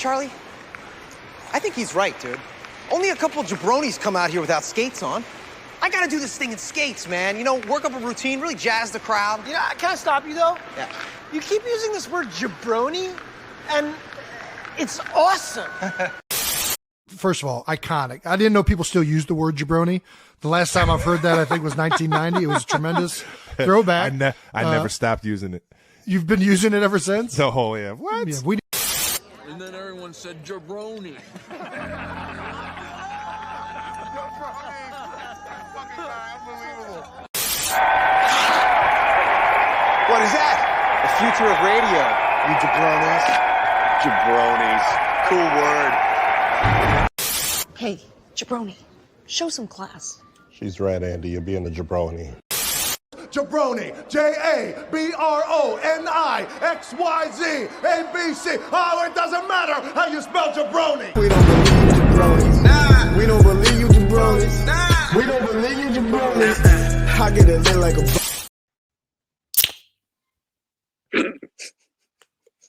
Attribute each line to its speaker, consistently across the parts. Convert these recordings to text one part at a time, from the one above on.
Speaker 1: Charlie? I think he's right, dude. Only a couple jabronis come out here without skates on. I gotta do this thing in skates, man. You know, work up a routine, really jazz the crowd.
Speaker 2: You know, can I stop you, though?
Speaker 1: Yeah.
Speaker 2: You keep using this word jaBROni, and it's awesome.
Speaker 3: First of all, iconic. I didn't know people still use the word jaBROni. The last time I've heard that, I think, was 1990. It was a tremendous throwback.
Speaker 4: I never stopped using it.
Speaker 3: You've been using it ever since?
Speaker 4: Oh, yeah. What?
Speaker 3: Yeah,
Speaker 5: And then everyone said jaBROni.
Speaker 1: What is that? The future of radio, you jabronis.
Speaker 4: jaBROnis. Cool word.
Speaker 6: Hey, jaBROni, show some class.
Speaker 7: She's right, Andy. You're being a jaBROni.
Speaker 8: jaBROni, JABRONI, ABC. Oh, it doesn't matter how you spell jaBROni.
Speaker 9: We don't believe you jabronis. Nah. We don't believe you jabronis. Nah. We don't believe you jabronis. I get it lit like a.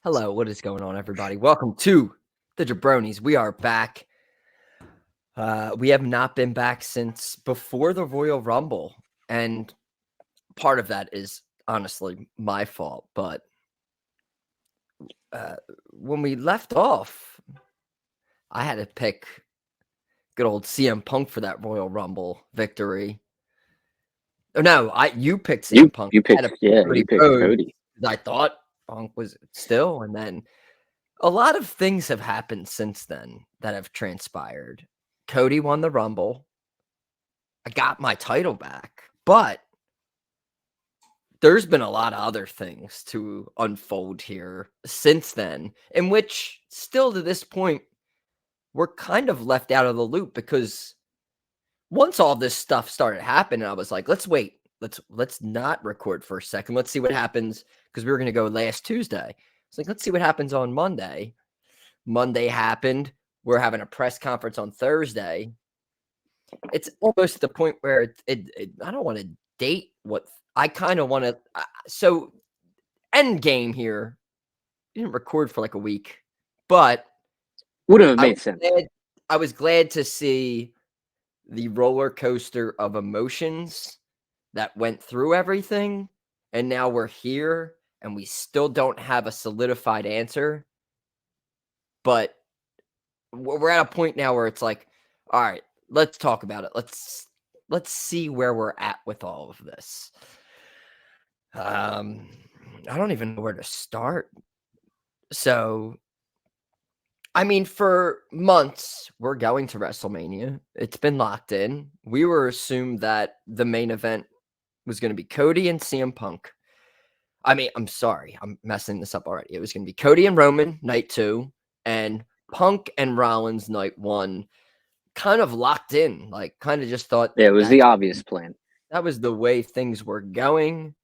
Speaker 10: Hello, what is going on, everybody? Welcome to the jaBROnis. We are back. We have not been back since before the Royal Rumble, and part of that is honestly my fault. But when we left off, I had to pick good old CM Punk for that Royal Rumble victory. Oh, no, you picked CM Punk.
Speaker 11: You picked Cody.
Speaker 10: I thought Punk was still, and then a lot of things have happened since then that have transpired. Cody won the Rumble. I got my title back, but there's been a lot of other things to unfold here since then, in which still to this point, we're kind of left out of the loop because once all this stuff started happening, I was like, let's wait. Let's not record for a second. Let's see what happens, because we were going to go last Tuesday. It's like, let's see what happens on Monday. Monday happened. We're having a press conference on Thursday. It's almost the point where I don't want to date what I kind of want to. So, end game here. Didn't record for like a week, but
Speaker 11: would have made sense.
Speaker 10: I was glad to see the roller coaster of emotions that went through everything, and now we're here, and we still don't have a solidified answer. But we're at a point now where it's like, all right, let's talk about it. Let's see where we're at with all of this. I don't even know where to start. So, I mean, for months, we're going to WrestleMania. It's been locked in. We were assumed that the main event was going to be Cody and CM Punk. I mean, I'm sorry. I'm messing this up already. It was going to be Cody and Roman, night 2, and Punk and Rollins, night 1. Kind of locked in. Like, kind of just thought.
Speaker 11: Yeah, it was the obvious plan.
Speaker 10: That was the way things were going.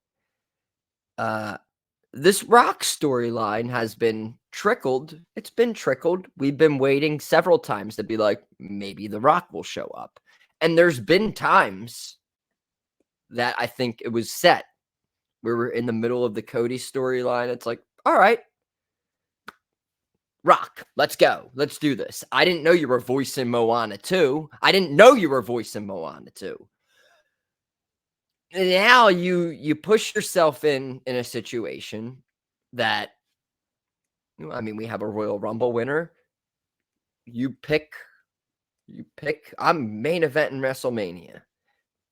Speaker 10: This Rock storyline has been trickled. It's been trickled. We've been waiting several times to be like, maybe The Rock will show up. And there's been times that I think it was set. We were in the middle of the Cody storyline. It's like, all right, Rock, let's go. Let's do this. I didn't know you were voicing Moana 2. Now you push yourself in a situation that, I mean, we have a Royal Rumble winner. You pick, I'm main event in WrestleMania.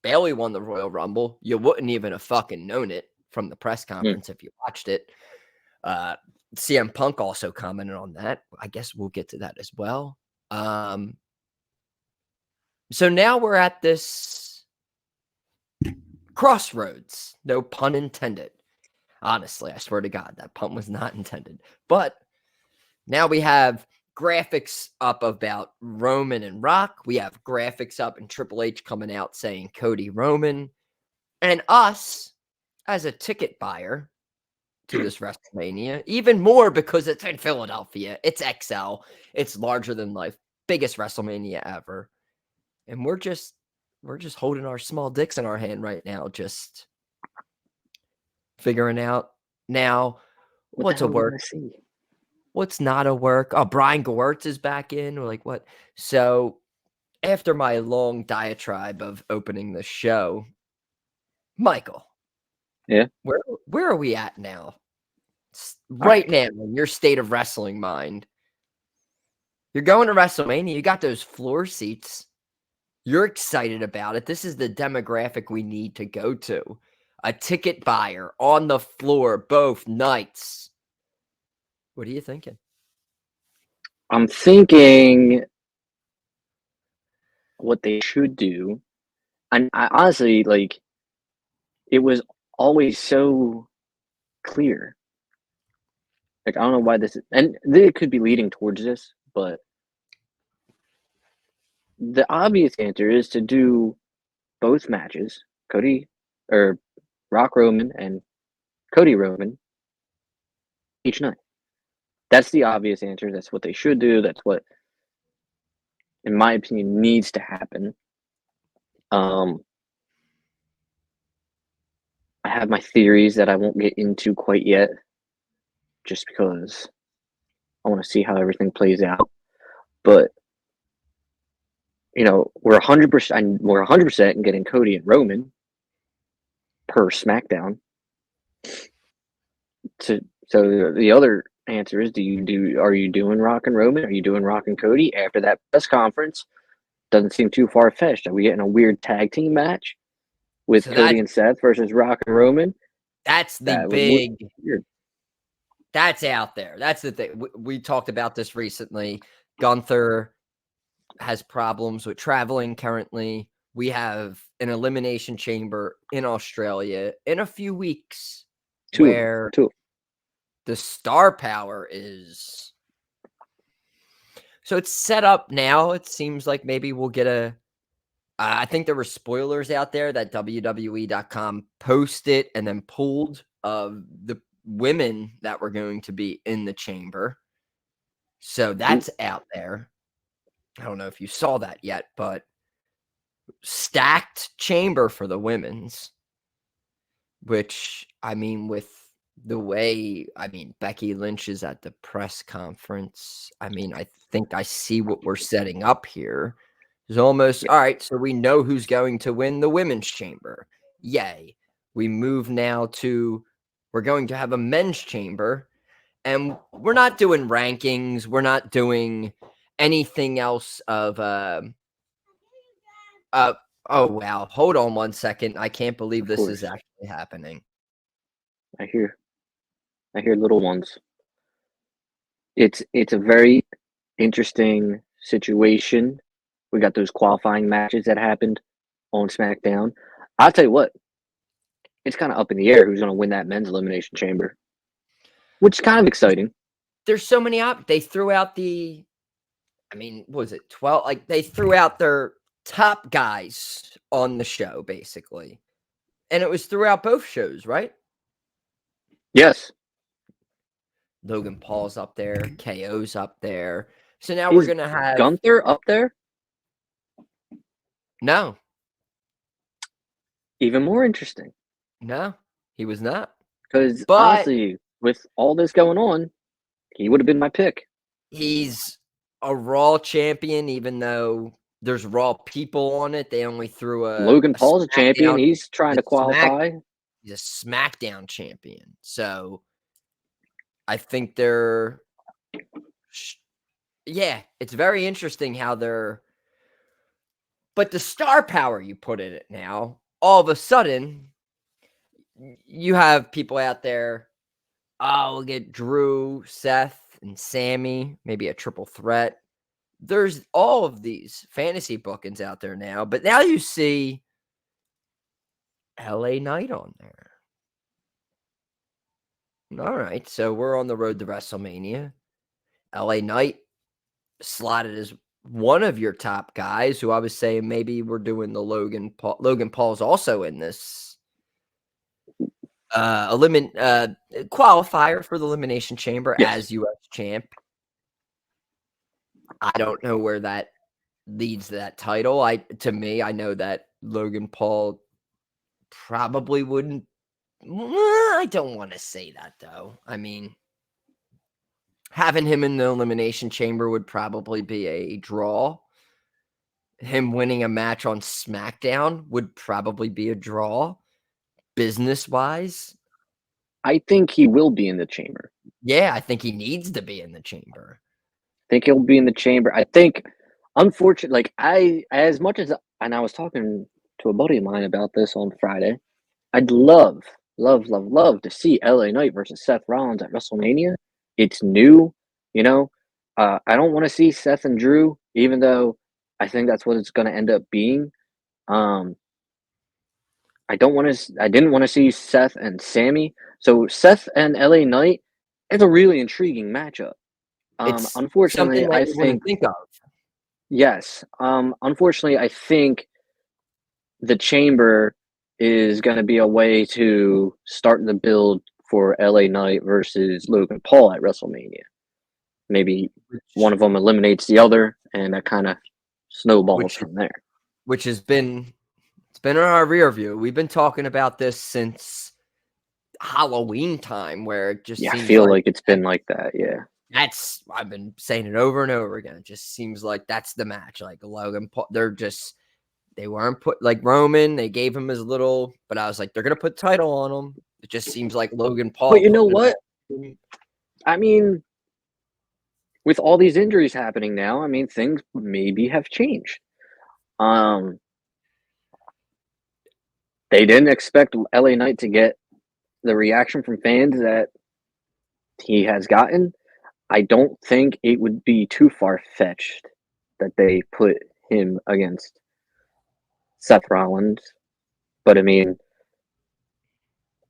Speaker 10: Bayley won the Royal Rumble. You wouldn't even have fucking known it from the press conference if you watched it. CM Punk also commented on that. I guess we'll get to that as well. So now we're at this crossroads. No pun intended. Honestly, I swear to God, that pun was not intended. But now we have graphics up about Roman and Rock. We have graphics up and Triple H coming out saying Cody Roman. And us, as a ticket buyer to this WrestleMania, even more because it's in Philadelphia. It's XL. It's larger than life. Biggest WrestleMania ever. And we're just holding our small dicks in our hand right now, just figuring out now what to work. what's not a work? Oh, Brian Gewirtz is back in. We're like, what? So after my long diatribe of opening the show, Michael.
Speaker 11: Yeah.
Speaker 10: Where are we at now? Right now, in your state of wrestling mind. You're going to WrestleMania. You got those floor seats. You're excited about it. This is the demographic we need to go to. A ticket buyer on the floor both nights. What are you thinking?
Speaker 11: I'm thinking what they should do. And I honestly, like, it was always so clear. Like, I don't know why this is, and they could be leading towards this, but the obvious answer is to do both matches, Rock Roman and Cody Roman each night. That's the obvious answer. That's what they should do. That's what, in my opinion, needs to happen. I have my theories that I won't get into quite yet, just because I want to see how everything plays out. But we're 100%. We're 100% in getting Cody and Roman per SmackDown. So the other answer is: are you doing Rock and Roman? Are you doing Rock and Cody after that press conference? Doesn't seem too far fetched. Are we getting a weird tag team match with Cody and Seth versus Rock and Roman?
Speaker 10: That's the big. That's out there. That's the thing. We talked about this recently. Gunther has problems with traveling currently. We have an elimination chamber in Australia in a few weeks where the star power is. So it's set up now. It seems like maybe we'll get I think there were spoilers out there that WWE.com posted and then pulled of the women that were going to be in the chamber. So that's out there. I don't know if you saw that yet, but stacked chamber for the women's, which, I mean, with the way, Becky Lynch is at the press conference. I think I see what we're setting up here. It's almost, all right, so we know who's going to win the women's chamber. Yay. We move now to, we're going to have a men's chamber, and we're not doing rankings. We're not doing anything else of, oh, wow. Hold on one second. I can't believe this is actually happening.
Speaker 11: I hear little ones. It's a very interesting situation. We got those qualifying matches that happened on SmackDown. I'll tell you what, it's kind of up in the air who's going to win that men's elimination chamber, which is kind of exciting.
Speaker 10: There's so many they threw out what was it, 12? Like, they threw out their top guys on the show, basically. And it was throughout both shows, right?
Speaker 11: Yes.
Speaker 10: Logan Paul's up there. KO's up there. So now we're going to have
Speaker 11: Gunther up there?
Speaker 10: No.
Speaker 11: Even more interesting.
Speaker 10: No, he was not.
Speaker 11: Because honestly, with all this going on, he would have been my pick.
Speaker 10: He's a Raw champion, even though there's Raw people on it. They only threw
Speaker 11: Logan Paul's a champion. He's trying to qualify.
Speaker 10: He's a SmackDown champion. So I think it's very interesting how they're. But the star power you put in it now, all of a sudden, you have people out there. Oh, we'll get Drew, Seth, and Sammy, maybe a triple threat. There's all of these fantasy bookings out there now, but now you see LA Knight on there. All right, so we're on the road to WrestleMania. LA Knight slotted as one of your top guys, who I was saying maybe we're doing the Logan Paul. Logan Paul's also in this qualifier for the Elimination Chamber as U.S. champ. I don't know where that leads to that title. I know that Logan Paul probably wouldn't. I don't want to say that, though. having him in the Elimination Chamber would probably be a draw. Him winning a match on SmackDown would probably be a draw, business-wise.
Speaker 11: I think he will be in the chamber.
Speaker 10: Yeah, I think he needs to be in the chamber.
Speaker 11: I think he'll be in the chamber. I think, unfortunately, like as much as, and I was talking to a buddy of mine about this on Friday, I'd love to see LA Knight versus Seth Rollins at WrestleMania. It's new, you know. I don't want to see Seth and Drew, even though I think that's what it's going to end up being. I didn't want to see Seth and Sammy. So Seth and LA Knight is a really intriguing matchup.
Speaker 10: It's
Speaker 11: Unfortunately,
Speaker 10: something that
Speaker 11: I
Speaker 10: you wouldn't
Speaker 11: think
Speaker 10: of.
Speaker 11: yes. Unfortunately, I think the chamber is going to be a way to start the build for LA Knight versus Logan Paul at WrestleMania. Maybe one of them eliminates the other, and that kind of snowballs from there.
Speaker 10: Which has been, it's been in our rear view. We've been talking about this since Halloween time, where it just
Speaker 11: I
Speaker 10: seems
Speaker 11: feel like it's been like that. Yeah,
Speaker 10: I've been saying it over and over again. It just seems like that's the match. Like Logan Paul, they weren't put like Roman. They gave him his little, but I was like, they're gonna put title on him. It just seems like Logan Paul.
Speaker 11: But you know what? I mean, with all these injuries happening now, I mean, things maybe have changed. They didn't expect LA Knight to get the reaction from fans that he has gotten. I don't think it would be too far-fetched that they put him against Seth Rollins. But, I mean,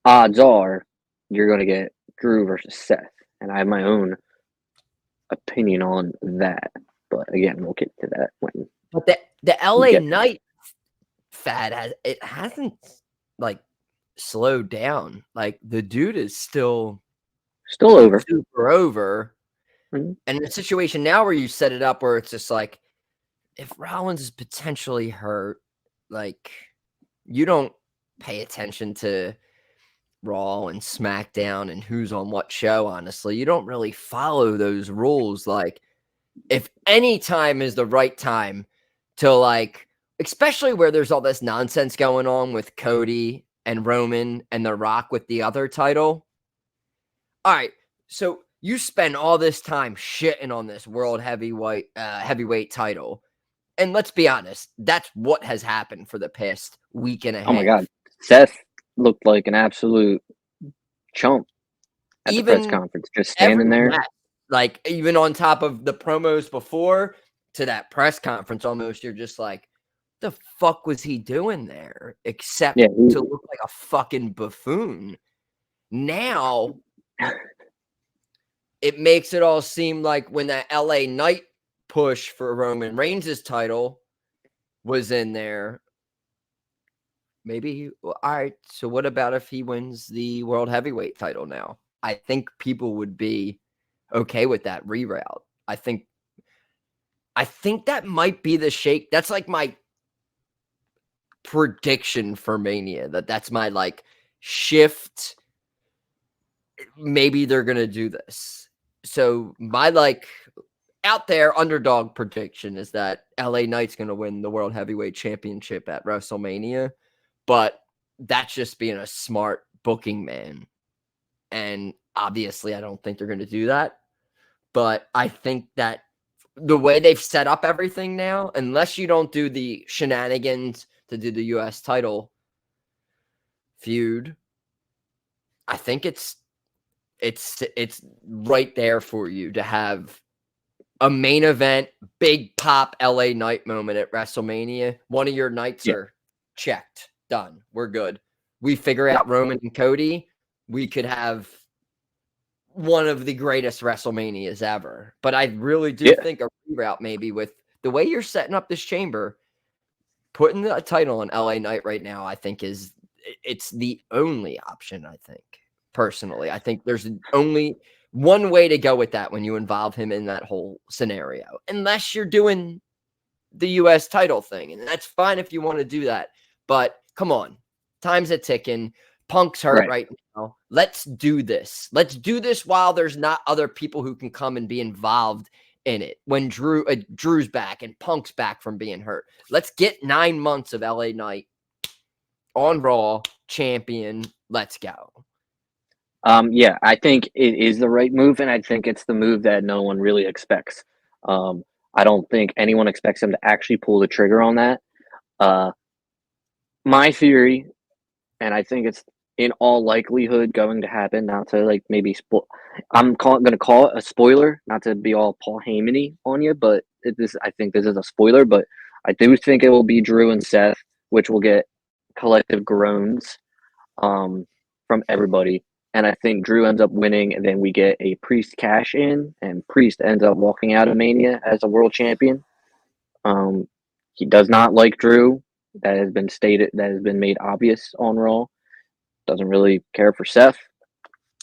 Speaker 11: odds are you're going to get Drew versus Seth. And I have my own opinion on that. But, again, we'll get to that when...
Speaker 10: But the LA Knight fad hasn't, like, slowed down. Like, the dude is still
Speaker 11: over.
Speaker 10: Super over.
Speaker 11: Mm-hmm.
Speaker 10: And the situation now where you set it up where it's just like, if Rollins is potentially hurt, like, you don't pay attention to Raw and SmackDown and who's on what show, honestly. You don't really follow those rules. Like, if any time is the right time to, like, especially where there's all this nonsense going on with Cody and Roman and The Rock with the other title. All right, so you spend all this time shitting on this world heavyweight title. And let's be honest, that's what has happened for the past week and a half.
Speaker 11: Oh my God. Seth looked like an absolute chump at the press conference, just standing there.
Speaker 10: Match, like, even on top of the promos before to that press conference, almost, you're just like, the fuck was he doing there? Except to look like a fucking buffoon. Now, it makes it all seem like when that LA Knight push for Roman Reigns' title was in there, maybe, all right, so what about if he wins the World Heavyweight title now? I think people would be okay with that reroute. I think that might be the shake. That's like my prediction for Mania, that's my, like, shift. Maybe they're going to do this. So my, like, out there underdog prediction is that LA Knight's going to win the World Heavyweight Championship at WrestleMania, but that's just being a smart booking man. And obviously I don't think they're going to do that, but I think that the way they've set up everything now, unless you don't do the shenanigans to do the US title feud, I think it's right there for you to have a main event, big pop LA Knight moment at WrestleMania. One of your nights are checked, done. We're good. We figure out Roman and Cody. We could have one of the greatest WrestleManias ever. But I really do think a reroute, maybe, with the way you're setting up this chamber, putting the title on LA Knight right now, I think it's the only option, I think. Personally, I think there's only one way to go with that when you involve him in that whole scenario, unless you're doing the US title thing. And that's fine if you want to do that. But come on, time's a ticking. Punk's hurt
Speaker 11: Right.
Speaker 10: right now. Let's do this. Let's do this while there's not other people who can come and be involved in it. When Drew's back and Punk's back from being hurt, let's get 9 months of LA Knight on Raw champion. Let's go.
Speaker 11: Yeah, I think it is the right move, and I think it's the move that no one really expects. I don't think anyone expects him to actually pull the trigger on that. My theory, and I think it's in all likelihood going to happen, not to like maybe I'm going to call it a spoiler, not to be all Paul Heyman-y on you, but I think this is a spoiler, but I do think it will be Drew and Seth, which will get collective groans from everybody. And I think Drew ends up winning, and then we get a Priest cash in, and Priest ends up walking out of Mania as a world champion. He does not like Drew. That has been stated, that has been made obvious on Raw. Doesn't really care for Seth.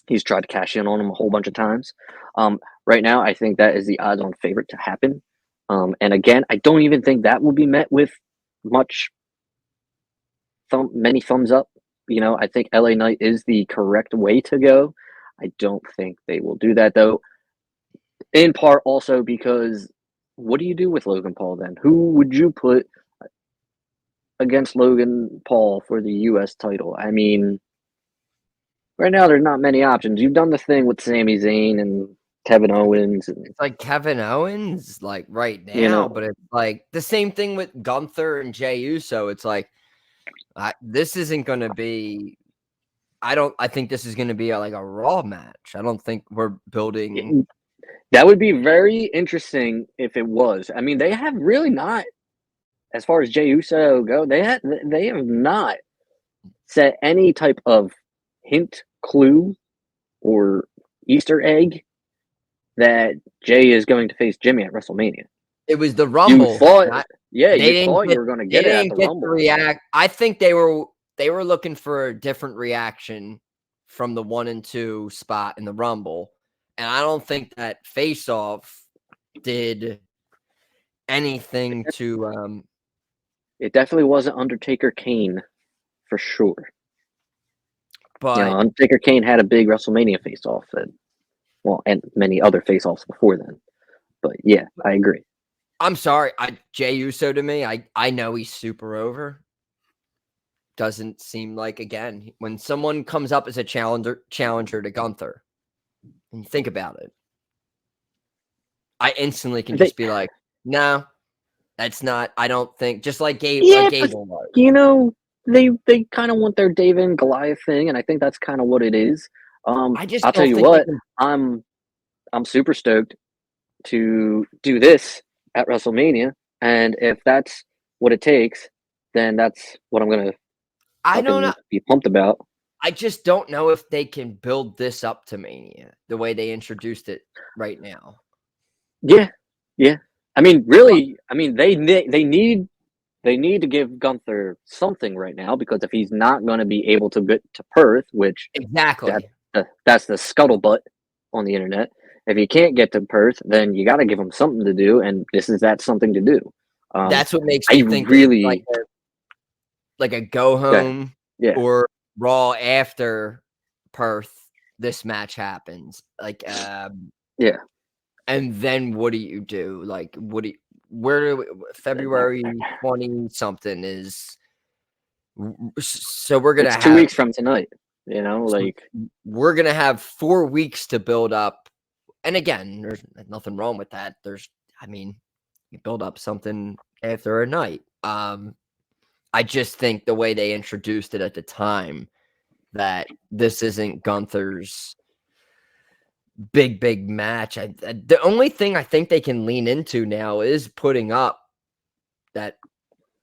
Speaker 11: He's tried to cash in on him a whole bunch of times. Right now, I think that is the odds-on favorite to happen. And again, I don't even think that will be met with many thumbs up. You know, I think LA Knight is the correct way to go. I don't think they will do that, though. In part also because what do you do with Logan Paul then? Who would you put against Logan Paul for the U.S. title? I mean, right now there's not many options. You've done the thing with Sami Zayn and Kevin Owens. And,
Speaker 10: it's like Kevin Owens, like right now,
Speaker 11: you know,
Speaker 10: but it's like the same thing with Gunther and Jey Uso. It's like this isn't going to be. I think this is going to be like a Raw match. I don't think we're building.
Speaker 11: That would be very interesting if it was. I mean, they have really not, as far as Jey Uso go, they have not set any type of hint, clue, or Easter egg that Jey is going to face Jimmy at WrestleMania.
Speaker 10: It was the Rumble.
Speaker 11: You thought, you were going to get it at the Rumble.
Speaker 10: I think they were looking for a different reaction from the 1 and 2 spot in the Rumble. And I don't think that face-off did anything to
Speaker 11: it definitely wasn't Undertaker Kane for sure.
Speaker 10: But
Speaker 11: you know, Undertaker Kane had a big WrestleMania face-off and many other face-offs before then. But yeah, I agree.
Speaker 10: I'm sorry, Jey Uso to me, I know he's super over. Doesn't seem like, again, when someone comes up as a challenger to Gunther, and think about it, I instantly can just be like, no, that's not. I don't think. Just like Gable was.
Speaker 11: You know, they kind of want their David and Goliath thing, and I think that's kind of what it is. I'll tell you what, I'm super stoked to do this at WrestleMania, and if that's what it takes, then that's what I'm gonna.
Speaker 10: I don't know.
Speaker 11: Be pumped about.
Speaker 10: I just don't know if they can build this up to Mania the way they introduced it right now.
Speaker 11: Yeah. I mean, really, they need to give Gunther something right now, because if he's not going to be able to get to Perth, which
Speaker 10: exactly
Speaker 11: that's the scuttlebutt on the internet. If he can't get to Perth, then you got to give him something to do, and this is that something to do.
Speaker 10: That's what makes me think really like a go home or Raw after Perth. This match happens like and then what do you do? Like, February 20 something is. So we're gonna have
Speaker 11: 2 weeks from tonight. You know, like
Speaker 10: we're gonna have 4 weeks to build up. And again, there's nothing wrong with that. You build up something after a night. I just think the way they introduced it at the time, that this isn't Gunther's big match. The only thing I think they can lean into now is putting up the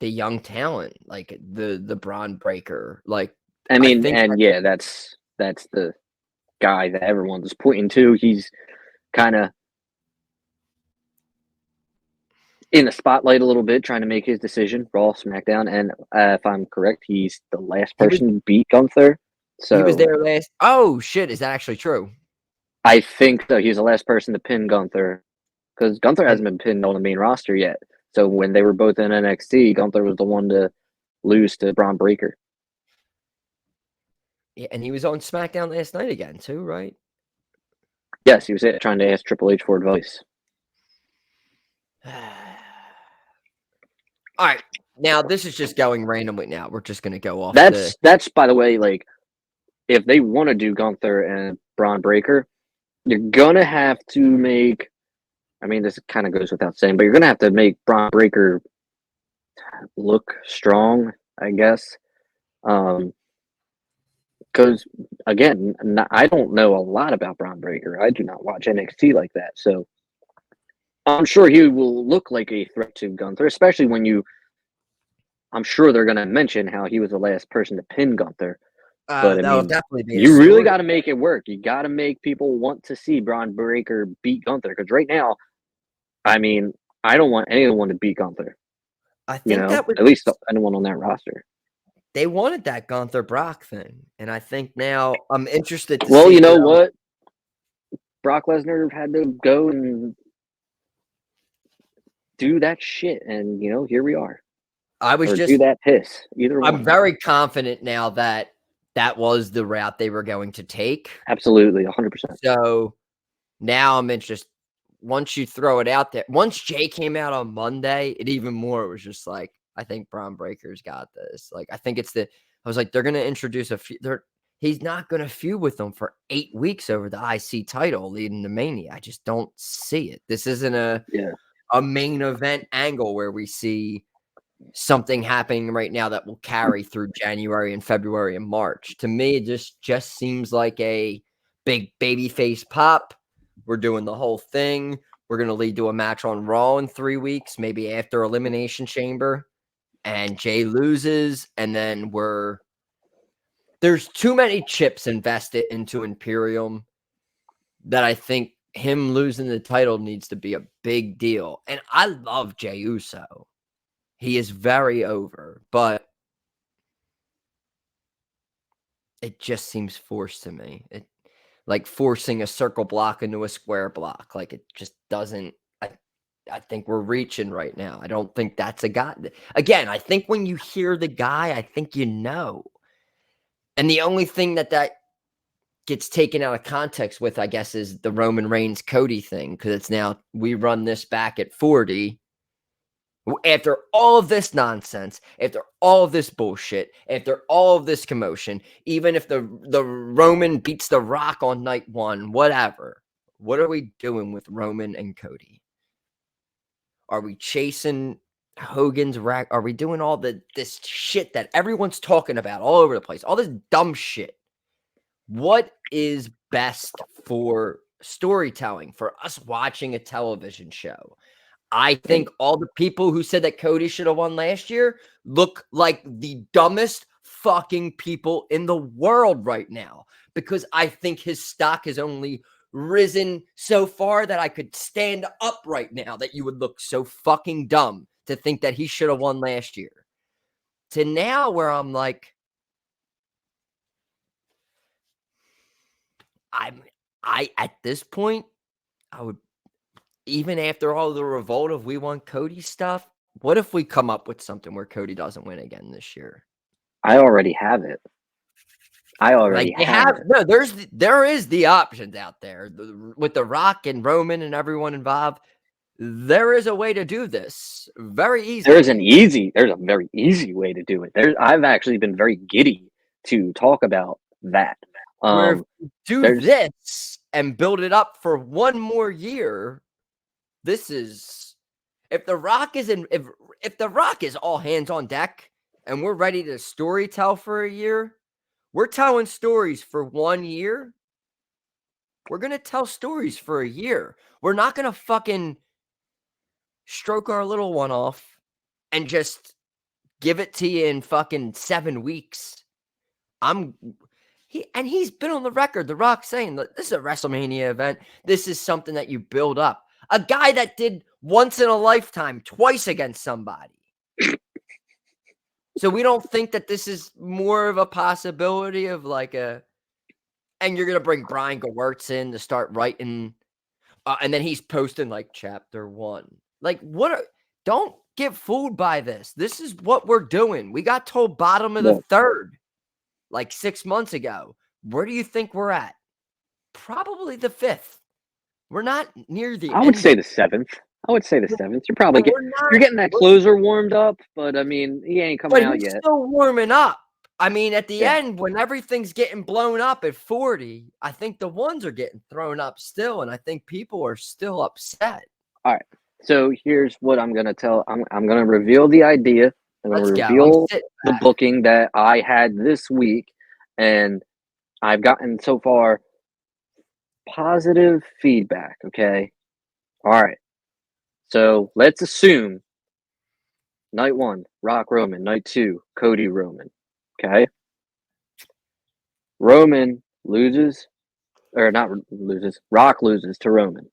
Speaker 10: young talent, like the Braun Breaker. Like,
Speaker 11: that's the guy that everyone's pointing to. He's kind of in the spotlight a little bit, trying to make his decision, Raw, SmackDown, and if I'm correct, he's the last person to beat Gunther. So
Speaker 10: he was there last. Oh shit! Is that actually true?
Speaker 11: I think that he's the last person to pin Gunther, because Gunther hasn't been pinned on the main roster yet. So when they were both in NXT, Gunther was the one to lose to Braun Breaker.
Speaker 10: Yeah, and he was on SmackDown last night again too, right?
Speaker 11: Yes, he was trying to ask Triple H for advice.
Speaker 10: All right. Now, this is just going randomly now. We're just going to go off
Speaker 11: That's by the way, like, if they want to do Gunther and Braun Breaker, you're going to have to make, I mean, this kind of goes without saying, but you're going to have to make Braun Breaker look strong, I guess. Because, again, I don't know a lot about Braun Breaker. I do not watch NXT like that. So I'm sure he will look like a threat to Gunther, especially when I'm sure they're going to mention how he was the last person to pin Gunther. But I
Speaker 10: that'll
Speaker 11: mean,
Speaker 10: definitely be
Speaker 11: you really got to make it work. You got to make people want to see Braun Breaker beat Gunther. Because right now, I mean, I don't want anyone to beat Gunther.
Speaker 10: I think that was
Speaker 11: at least anyone on that roster.
Speaker 10: They wanted that Gunther Brock thing, and I think now I'm interested to
Speaker 11: Well,
Speaker 10: see.
Speaker 11: you know what? Brock Lesnar had to go and do that shit, and here we are.
Speaker 10: I was
Speaker 11: do that piss. Either one.
Speaker 10: I'm very confident now that was the route they were going to take.
Speaker 11: Absolutely, 100%.
Speaker 10: So now I'm interested. Once you throw it out there, once Jay came out on Monday, it even more was just like, I think Braun Breaker's got this. Like, I think I was like, they're going to introduce he's not going to feud with them for 8 weeks over the IC title leading to Mania. I just don't see it. This isn't a main event angle where we see something happening right now that will carry through January and February and March. To me, it just seems like a big babyface pop. We're doing the whole thing. We're going to lead to a match on Raw in 3 weeks, maybe after Elimination Chamber, and Jay loses, and then there's too many chips invested into Imperium that I think him losing the title needs to be a big deal. And I love Jey Uso. He is very over, but it just seems forced to me. Like forcing a circle block into a square block. Like, it just doesn't. I think we're reaching right now. I don't think that's a guy. Again, I think when you hear the guy, I think you know. And the only thing that gets taken out of context with, I guess, is the Roman Reigns Cody thing, because it's now we run this back at 40. After all of this nonsense, after all of this bullshit, after all of this commotion, even if the Roman beats The Rock on night 1, whatever, what are we doing with Roman and Cody? Are we chasing Hogan's rack? Are we doing all this shit that everyone's talking about all over the place? All this dumb shit. What is best for storytelling, for us watching a television show? I think all the people who said that Cody should have won last year look like the dumbest fucking people in the world right now, because I think his stock has only risen so far that I could stand up right now that you would look so fucking dumb to think that he should have won last year. To now where I'm like, I at this point, I would, even after all the revolt of we want Cody stuff, what if we come up with something where Cody doesn't win again this year?
Speaker 11: I already have it. Have it.
Speaker 10: No, there is the options out there with The Rock and Roman and everyone involved. There is a way to do this very easy.
Speaker 11: There's a very easy way to do it. I've actually been very giddy to talk about that.
Speaker 10: Do this and build it up for one more year. This is, if The Rock is if The Rock is all hands on deck and we're ready to story tell for a year, we're telling stories for 1 year. We're going to tell stories for a year. We're not going to fucking stroke our little one off and just give it to you in fucking 7 weeks. He's been on the record, The Rock, saying that this is a WrestleMania event. This is something that you build up. A guy that did once in a lifetime, twice against somebody. So we don't think that this is more of a possibility of like and you're going to bring Brian Gewirtz in to start writing. And then he's posting like chapter 1. Like, don't get fooled by this. This is what we're doing. We got told bottom of the third. like 6 months ago, where do you think we're at? Probably the 5th. We're not near the
Speaker 11: I would
Speaker 10: end
Speaker 11: say
Speaker 10: of
Speaker 11: the 7th. I would say the 7th. You're probably
Speaker 10: But we're not.
Speaker 11: you're getting that closer warmed up, but I mean, he ain't coming
Speaker 10: But
Speaker 11: out
Speaker 10: he's
Speaker 11: yet.
Speaker 10: still warming up. I mean, at the
Speaker 11: Yeah.
Speaker 10: end, when everything's getting blown up at 40, I think the ones are getting thrown up still, and I think people are still upset.
Speaker 11: All right. So here's what I'm gonna tell. I'm gonna reveal the idea. I'm gonna
Speaker 10: Let's go. I'm
Speaker 11: reveal
Speaker 10: sitting
Speaker 11: the
Speaker 10: back.
Speaker 11: booking that I had this week, and I've gotten so far positive feedback. Okay. All right. So let's assume night 1, Rock Roman. Night 2, Cody Roman. Okay. Roman loses, or not loses. Rock loses to Roman.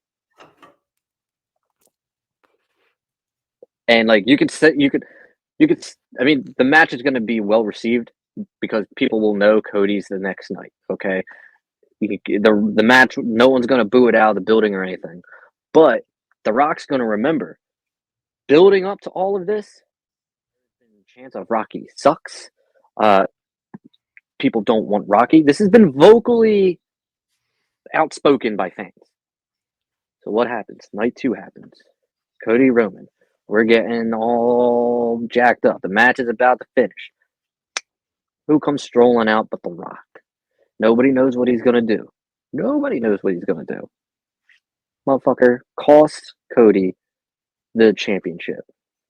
Speaker 11: And like you could I mean, the match is going to be well received because people will know Cody's the next night. Okay, the match, no one's going to boo it out of the building or anything, but The Rock's going to remember building up to all of this. Chance of Rocky sucks. People don't want Rocky. This has been vocally outspoken by fans. So what happens? Night 2 happens. Cody Roman. We're getting all jacked up. The match is about to finish. Who comes strolling out but The Rock? Nobody knows what he's going to do. Nobody knows what he's going to do. Motherfucker costs Cody the championship.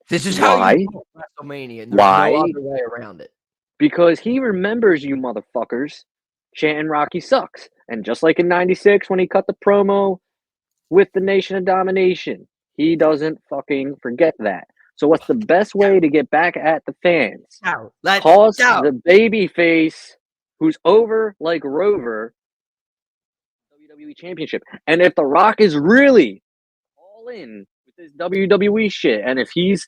Speaker 10: This is how
Speaker 11: Why?
Speaker 10: you book WrestleMania. And there's
Speaker 11: Why?
Speaker 10: no other way around it.
Speaker 11: Because he remembers you motherfuckers chanting Rocky sucks. And just like in 96 when he cut the promo with the Nation of Domination, he doesn't fucking forget that. So what's the best way to get back at the fans? Cost the baby face who's over like Rover WWE Championship. And if The Rock is really all in with this WWE shit, and if he's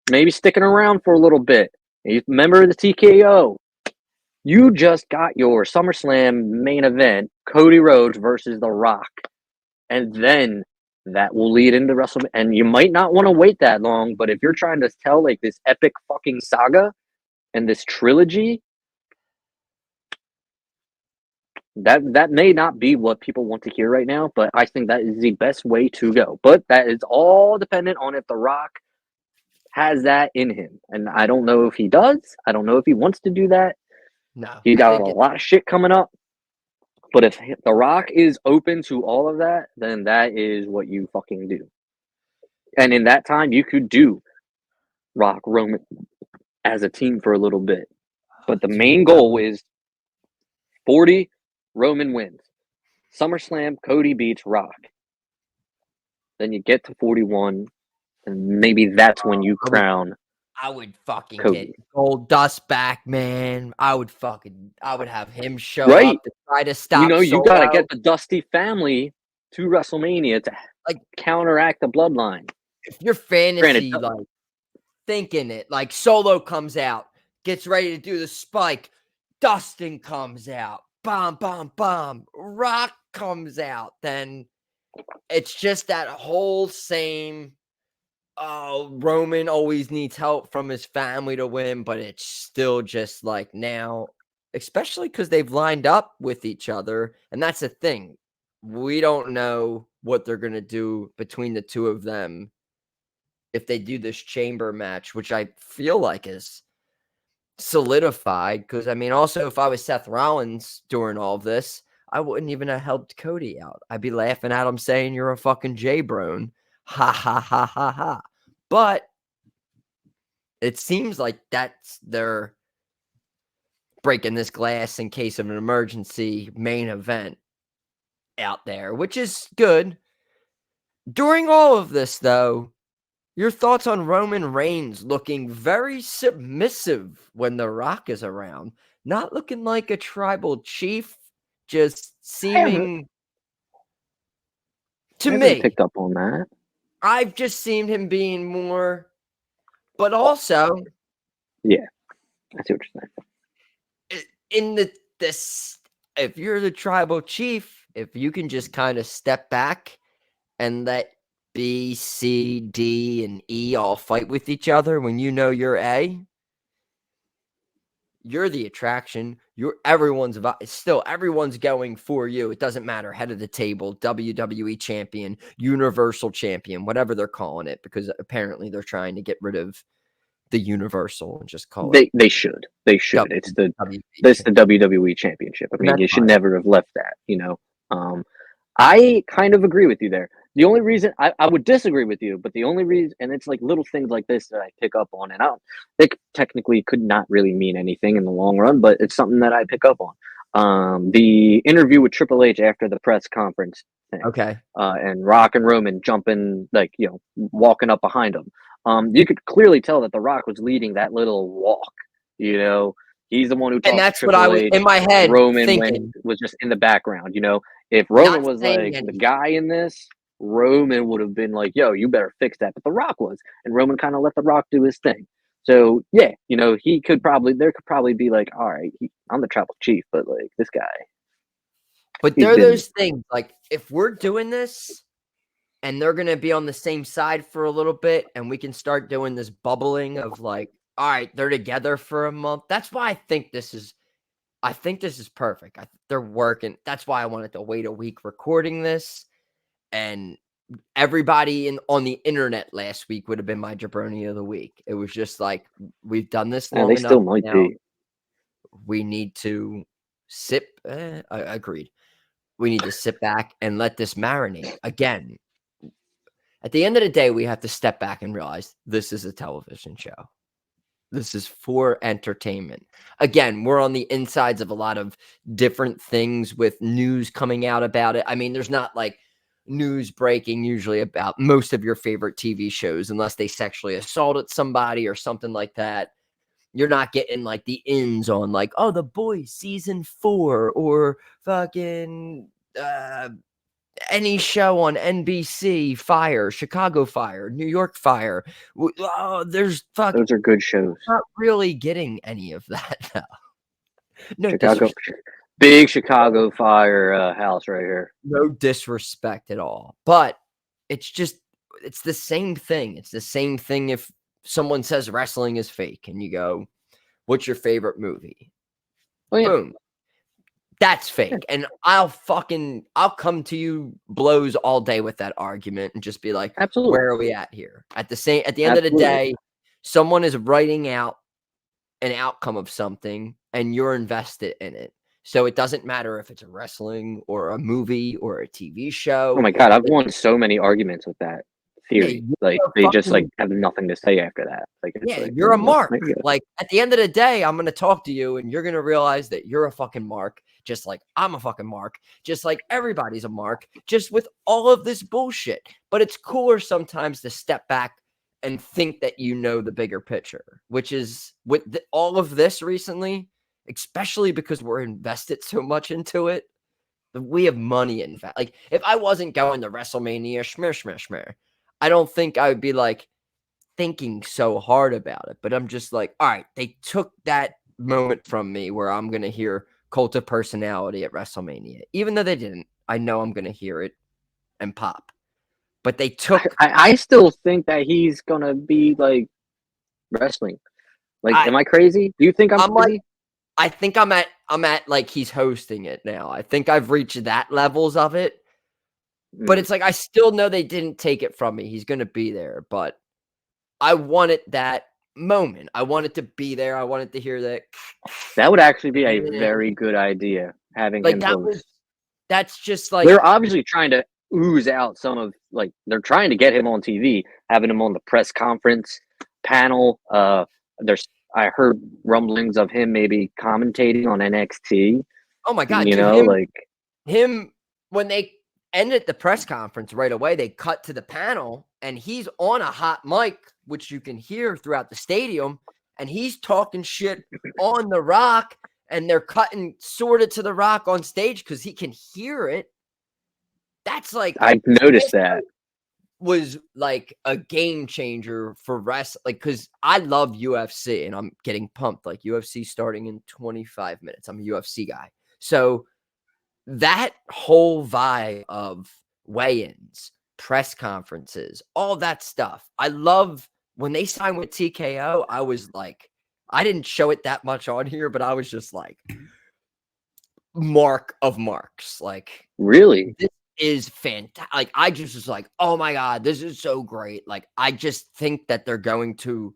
Speaker 11: maybe sticking around for a little bit, he's a member of the TKO, you just got your SummerSlam main event, Cody Rhodes versus The Rock. And then that will lead into WrestleMania. And you might not want to wait that long, but if you're trying to tell like this epic fucking saga and this trilogy, that may not be what people want to hear right now, but I think that is the best way to go. But that is all dependent on if The Rock has that in him. And I don't know if he does. I don't know if he wants to do that.
Speaker 10: No.
Speaker 11: He got a lot of shit coming up. But if The Rock is open to all of that, then that is what you fucking do. And in that time, you could do Rock Roman as a team for a little bit. But the main goal is 40, Roman wins. SummerSlam, Cody beats Rock. Then you get to 41, and maybe that's when you crown
Speaker 10: I would fucking
Speaker 11: Cody.
Speaker 10: get Gold Dust back, man. I would have him show
Speaker 11: Right.
Speaker 10: up to try to stop.
Speaker 11: You know, you got to
Speaker 10: Solo.
Speaker 11: get the Dusty family to WrestleMania to
Speaker 10: like
Speaker 11: counteract the bloodline.
Speaker 10: If your fantasy like thinking it, like Solo comes out, gets ready to do the spike, Dustin comes out, bomb, bomb, bomb, Rock comes out, then it's just that whole same. Roman always needs help from his family to win, but it's still just like now, especially because they've lined up with each other. And that's the thing. We don't know what they're going to do between the two of them if they do this chamber match, which I feel like is solidified. Because, I mean, also, if I was Seth Rollins during all of this, I wouldn't even have helped Cody out. I'd be laughing at him saying, "You're a fucking jaBROni." Ha, ha, ha, ha, ha. But it seems like they're breaking this glass in case of an emergency main event out there, which is good. During all of this, though, your thoughts on Roman Reigns looking very submissive when The Rock is around, not looking like a tribal chief, just seeming to me.
Speaker 11: Picked up on that.
Speaker 10: I've just seen him being more, but also,
Speaker 11: yeah, I see what you're saying.
Speaker 10: In this, if you're the tribal chief, if you can just kind of step back and let B, C, D, and E all fight with each other when you know you're A, you're the attraction. everyone's going for you. It doesn't matter. Head of the table, WWE champion, Universal champion, whatever they're calling it, because apparently they're trying to get rid of the Universal and just call it.
Speaker 11: They should. It's the
Speaker 10: WWE
Speaker 11: WWE Championship. I mean,
Speaker 10: that's
Speaker 11: you should
Speaker 10: fine.
Speaker 11: never have left that. I kind of agree with you there. The only reason I would disagree with you, but the only reason, and it's like little things like this that I pick up on, and they technically could not really mean anything in the long run, but it's something that I pick up on. The interview with Triple H after the press conference thing,
Speaker 10: Okay.
Speaker 11: and Rock and Roman jumping, walking up behind him. You could clearly tell that The Rock was leading that little walk. He's the one who talked.
Speaker 10: And that's
Speaker 11: to
Speaker 10: what
Speaker 11: Triple
Speaker 10: I was
Speaker 11: H.
Speaker 10: in my head
Speaker 11: Roman
Speaker 10: thinking.
Speaker 11: was just in the background. If Roman
Speaker 10: Not
Speaker 11: was
Speaker 10: saying
Speaker 11: like the
Speaker 10: anything.
Speaker 11: guy in this, Roman would have been like, "Yo, you better fix that." But The Rock was, and Roman kind of let The Rock do his thing. So yeah, there could probably be like, all right, I'm the tribal chief, but like this guy.
Speaker 10: But there are those things like if we're doing this and they're going to be on the same side for a little bit and we can start doing this bubbling of like, all right, they're together for a month. That's why I think this is perfect. They're working. That's why I wanted to wait a week recording this. And everybody on the internet last week would have been my jaBROni of the week. It was just like, we've done this long
Speaker 11: They
Speaker 10: enough.
Speaker 11: still might be.
Speaker 10: We need to agreed. We need to sit back and let this marinate. Again, at the end of the day, we have to step back and realize this is a television show. This is for entertainment. Again, we're on the insides of a lot of different things with news coming out about it. I mean, there's not like news breaking usually about most of your favorite TV shows unless they sexually assaulted somebody or something like that. You're not getting like the ins on like, oh, The Boys season 4 or fucking any show on NBC, Fire, Chicago Fire, New York Fire. Oh, there's fucking.
Speaker 11: Those are good shows.
Speaker 10: Not really getting any of that now. No
Speaker 11: Chicago, big Chicago Fire house right here.
Speaker 10: No disrespect at all, but it's the same thing. It's the same thing if someone says wrestling is fake and you go, what's your favorite movie?
Speaker 11: Oh, yeah.
Speaker 10: Boom. That's fake. And I'll come to you blows all day with that argument and just be like,
Speaker 11: absolutely,
Speaker 10: where are we at here? At the end of the day, someone is writing out an outcome of something and you're invested in it. So it doesn't matter if it's a wrestling or a movie or a TV show.
Speaker 11: Oh my God, I've won so many arguments with that theory. They just have nothing to say after that.
Speaker 10: You're a mark. Like at the end of the day, I'm going to talk to you and you're going to realize that you're a fucking mark. Just like I'm a fucking mark, just like everybody's a mark, just with all of this bullshit. But it's cooler sometimes to step back and think that you know the bigger picture, which is with all of this recently, especially because we're invested so much into it. We have money in fact. Like if I wasn't going to WrestleMania, schmear, I don't think I would be like thinking so hard about it. But I'm just like, all right, they took that moment from me where I'm going to hear Cult of Personality at WrestleMania. Even though they didn't, I know I'm going to hear it and pop. But they took...
Speaker 11: I still think that he's going to be, like, wrestling. Like, am I crazy? Do you think I'm crazy?
Speaker 10: Like, I think I'm at, like, he's hosting it now. I think I've reached that levels of it. But it's like, I still know they didn't take it from me. He's going to be there. But I wanted that moment. I wanted to be there. I wanted to hear that.
Speaker 11: That would actually be a very good idea, having him host.
Speaker 10: That's just like...
Speaker 11: They're obviously trying to ooze out some of, like, they're trying to get him on TV, having him on the press conference panel. I heard rumblings of him maybe commentating on NXT.
Speaker 10: Oh my God. Him, when they ended the press conference right away, they cut to the panel and he's on a hot mic, which you can hear throughout the stadium, and he's talking shit on The Rock, and they're cutting sort of to The Rock on stage because he can hear it. That's like...
Speaker 11: I've noticed that.
Speaker 10: Was like a game changer for wrestling, like, because I love UFC and I'm getting pumped. Like UFC starting in 25 minutes. I'm a UFC guy. So that whole vibe of weigh-ins, press conferences, all that stuff. I love when they signed with TKO. I was like, I didn't show it that much on here, but I was just like, mark of marks. Like,
Speaker 11: Really?
Speaker 10: this is fantastic. Like, I just was like, oh my God, this is so great. Like, I just think that they're going to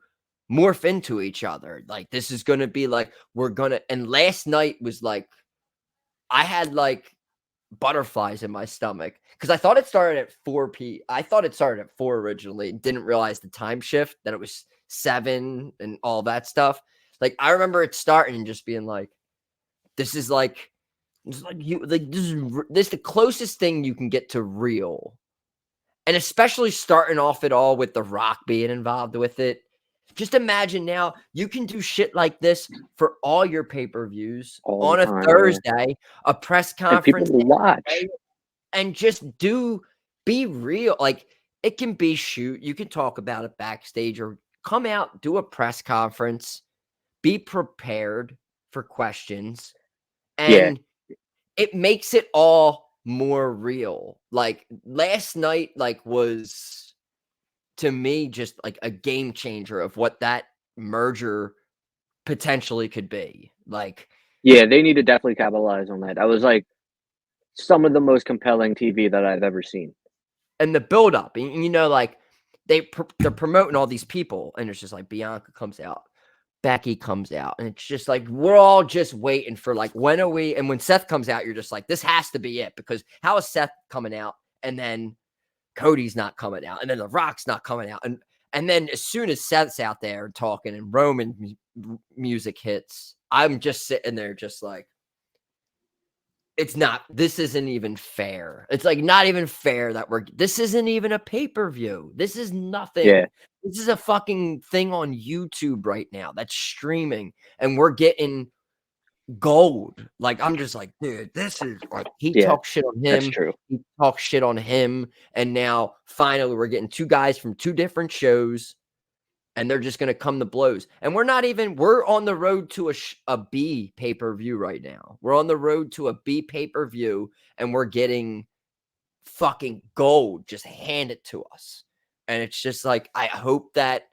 Speaker 10: morph into each other. Like, this is going to be like, and last night was like, I had like butterflies in my stomach because I thought it started at 4 I thought it started at 4 originally. Didn't realize the time shift, that it was 7 and all that stuff. Like, I remember it starting and just being like, this is like, this is the closest thing you can get to real. And especially starting off it all with The Rock being involved with it. Just imagine now you can do shit like this for all your pay-per-views on a Thursday, a press conference,
Speaker 11: and people will watch,
Speaker 10: and just be real. Like, it can be you can talk about it backstage or come out, do a press conference, be prepared for questions, and it makes it all more real. Like, last night, like, was to me just like a game changer of what that merger potentially could be. Like,
Speaker 11: yeah, they need to definitely capitalize on that. That was like some of the most compelling TV that I've ever seen.
Speaker 10: And the build up, and you know, like they're promoting all these people, and it's just like Bianca comes out, Becky comes out, and it's just like we're all just waiting for like, when are we? And when Seth comes out, you're just like, this has to be it, because how is Seth coming out and then Cody's not coming out and then The Rock's not coming out, and then as soon as Seth's out there talking and Roman music hits, I'm just sitting there just like, this isn't even fair. It's like not even fair that this isn't even a pay-per-view. This is nothing.
Speaker 11: Yeah.
Speaker 10: This is a fucking thing on YouTube right now that's streaming, and we're getting gold. Like, I'm just like, dude, this is like, he talks shit on him.
Speaker 11: That's true.
Speaker 10: He talks shit on him. And now finally we're getting 2 guys from 2 different shows, and they're just going to come to blows. And we're on the road to a B pay-per-view right now. We're on the road to a B pay-per-view, and we're getting fucking gold just handed to us. And it's just like, I hope that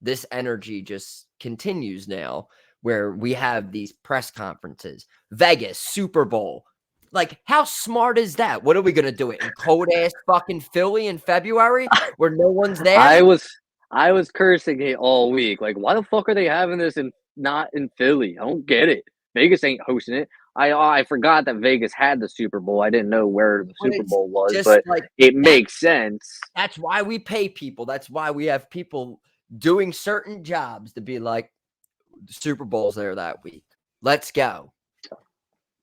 Speaker 10: this energy just continues now, where we have these press conferences, Vegas, Super Bowl. Like, how smart is that? What are we going to do it in cold-ass fucking Philly in February where no one's there?
Speaker 11: I was cursing it all week. Like, why the fuck are they having this not in Philly? I don't get it. Vegas ain't hosting it. I forgot that Vegas had the Super Bowl. I didn't know where the Super Bowl was, but like, it makes sense.
Speaker 10: That's why we pay people. That's why we have people doing certain jobs to be like, the Super Bowl's there that week. Let's go.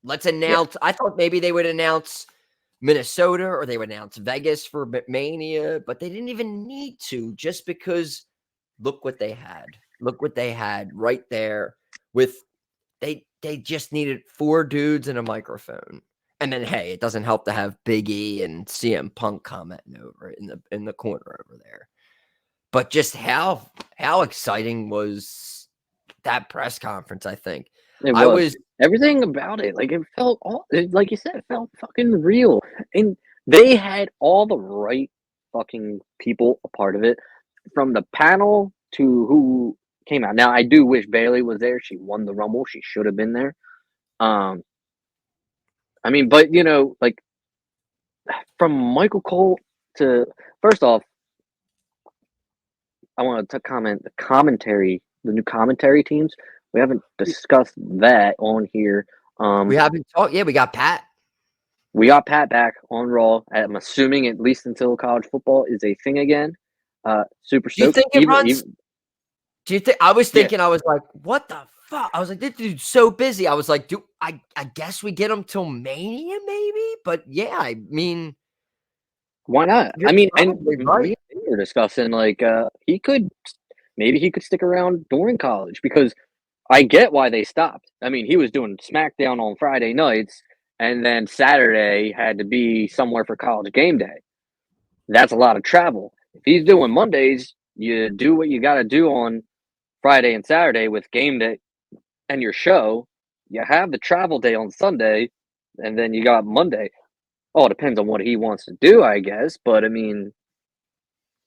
Speaker 10: Let's announce. I thought maybe they would announce Minnesota or they would announce Vegas for Mania, but they didn't even need to, just because look what they had. Look what they had right there with they just needed 4 dudes and a microphone. And then, hey, it doesn't help to have Big E and CM Punk commenting over it in the corner over there. But just how exciting was that press conference, I think.
Speaker 11: I was everything about it. Like, it felt like you said, it felt fucking real. And they had all the right fucking people a part of it, from the panel to who came out. Now, I do wish Bayley was there. She won the Rumble. She should have been there. I mean, but you know, like, from Michael Cole to, first off, I want to comment the new commentary teams. We haven't discussed that on here.
Speaker 10: We haven't talked. Yeah, we got Pat.
Speaker 11: We got Pat back on Raw. I'm assuming, at least until college football is a thing again. Super stoked.
Speaker 10: Do you think it runs? Do you think? I was thinking. Yeah. I was like, what the fuck? I was like, this dude's so busy. I was like, I guess we get him till Mania, maybe. But yeah, I mean,
Speaker 11: why not? I mean, and right. We were discussing like he could stick around during college, because I get why they stopped. I mean, he was doing SmackDown on Friday nights, and then Saturday had to be somewhere for College Game Day. That's a lot of travel. If he's doing Mondays, you do what you got to do on Friday and Saturday with Game Day and your show. You have the travel day on Sunday, and then you got Monday. Oh, it depends on what he wants to do, I guess. But, I mean...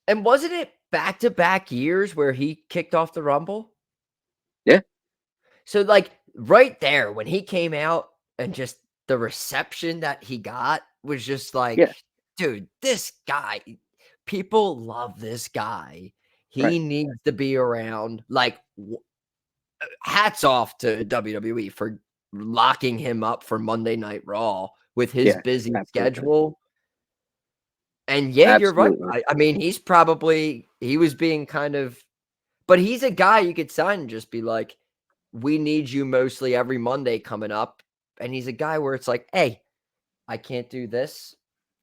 Speaker 10: And wasn't it back-to-back years where he kicked off the Rumble?
Speaker 11: Yeah.
Speaker 10: So, like, right there, when he came out and just the reception that he got was just like,
Speaker 11: Yeah.
Speaker 10: dude, this guy, people love this guy. He
Speaker 11: Right.
Speaker 10: needs to be around. Like, hats off to WWE for locking him up for Monday Night Raw with his
Speaker 11: Yeah,
Speaker 10: busy
Speaker 11: absolutely.
Speaker 10: schedule. And yeah, you're right.
Speaker 11: Absolutely.
Speaker 10: I mean, he was being kind of, but he's a guy you could sign and just be like, we need you mostly every Monday coming up. And he's a guy where it's like, hey, I can't do this.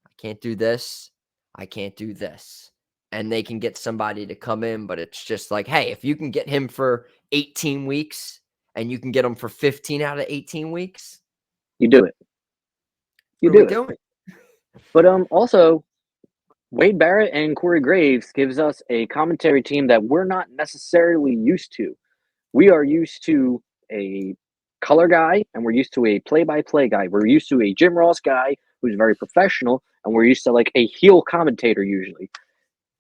Speaker 10: I can't do this. I can't do this. And they can get somebody to come in, but it's just like, hey, if you can get him for 18 weeks and you can get him for 15 out of 18 weeks,
Speaker 11: You do it. You
Speaker 10: what are we
Speaker 11: do it.
Speaker 10: doing?
Speaker 11: But also, Wade Barrett and Corey Graves gives us a commentary team that we're not necessarily used to. We are used to a color guy, and we're used to a play-by-play guy. We're used to a Jim Ross guy who's very professional, and we're used to like a heel commentator usually.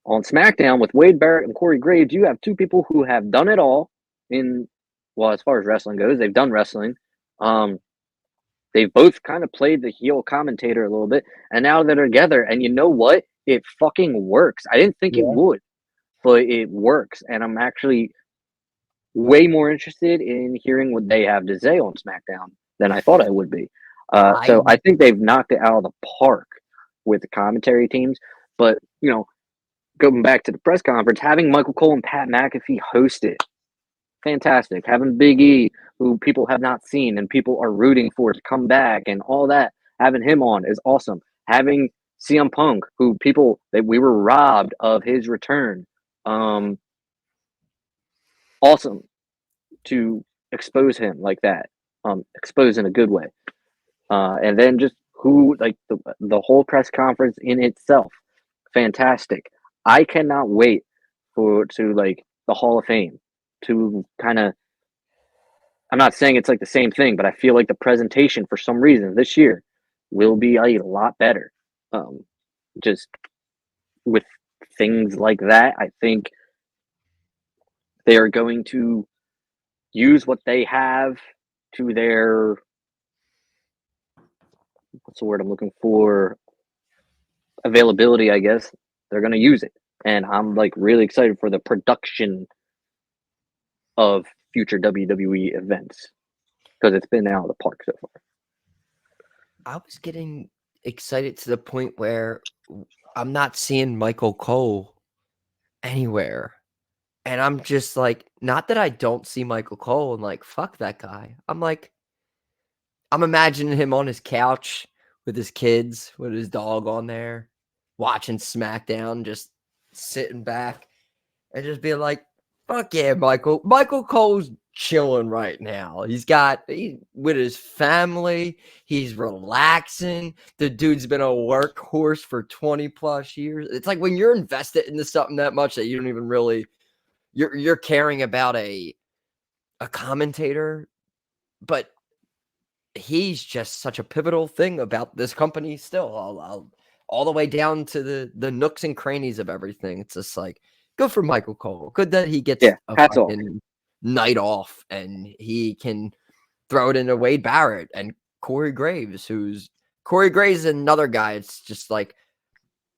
Speaker 11: On SmackDown with Wade Barrett and Corey Graves, you have two people who have done it all as far as wrestling goes, they've done wrestling. They've both kind of played the heel commentator a little bit, and now they're together. And you know what? It fucking works. I didn't think it would, but it works. And I'm actually way more interested in hearing what they have to say on SmackDown than I thought I would be. So I think they've knocked it out of the park with the commentary teams. But, going back to the press conference, having Michael Cole and Pat McAfee host it, fantastic. Having Big E, who people have not seen and people are rooting for to come back and all that, having him on is awesome. Having CM Punk, who that we were robbed of his return, awesome to expose him like that, expose in a good way. And then just the whole press conference in itself, fantastic. I cannot wait to the Hall of Fame to kind of, I'm not saying it's like the same thing, but I feel like the presentation for some reason this year will be a lot better. Just with things like that, I think they are going to use what they have to their, what's the word I'm looking for? Availability, I guess. They're going to use it. And I'm really excited for the production of future WWE events because it's been out of the park so far.
Speaker 10: I was getting excited to the point where I'm not seeing Michael Cole anywhere. And I'm just like, not that I don't see Michael Cole and like, fuck that guy. I'm imagining him on his couch with his kids, with his dog on there, watching SmackDown, just sitting back and just being like, fuck yeah, Michael. Michael Cole's chilling right now. He's with his family. He's relaxing. The dude's been a workhorse for 20 plus years. It's like when you're invested into something that much that you don't even really, you're caring about a commentator, but he's just such a pivotal thing about this company still. All the way down to the nooks and crannies of everything. It's just like, good for Michael Cole. Good that he gets a fucking night off and he can throw it into Wade Barrett and Corey Graves, Corey Graves is another guy. It's just like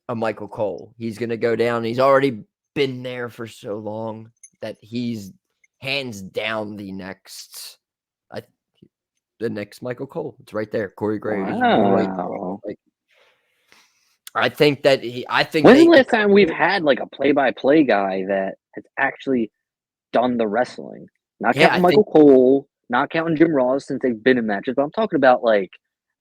Speaker 10: a Michael Cole. He's going to go down. He's already been there for so long that he's hands down the next Michael Cole. It's right there. Corey Graves.
Speaker 11: Wow.
Speaker 10: Right. I think that
Speaker 11: when's the last time we've had a play-by-play guy that has actually done the wrestling? Not counting Michael Cole, not counting Jim Ross since they've been in matches, but I'm talking about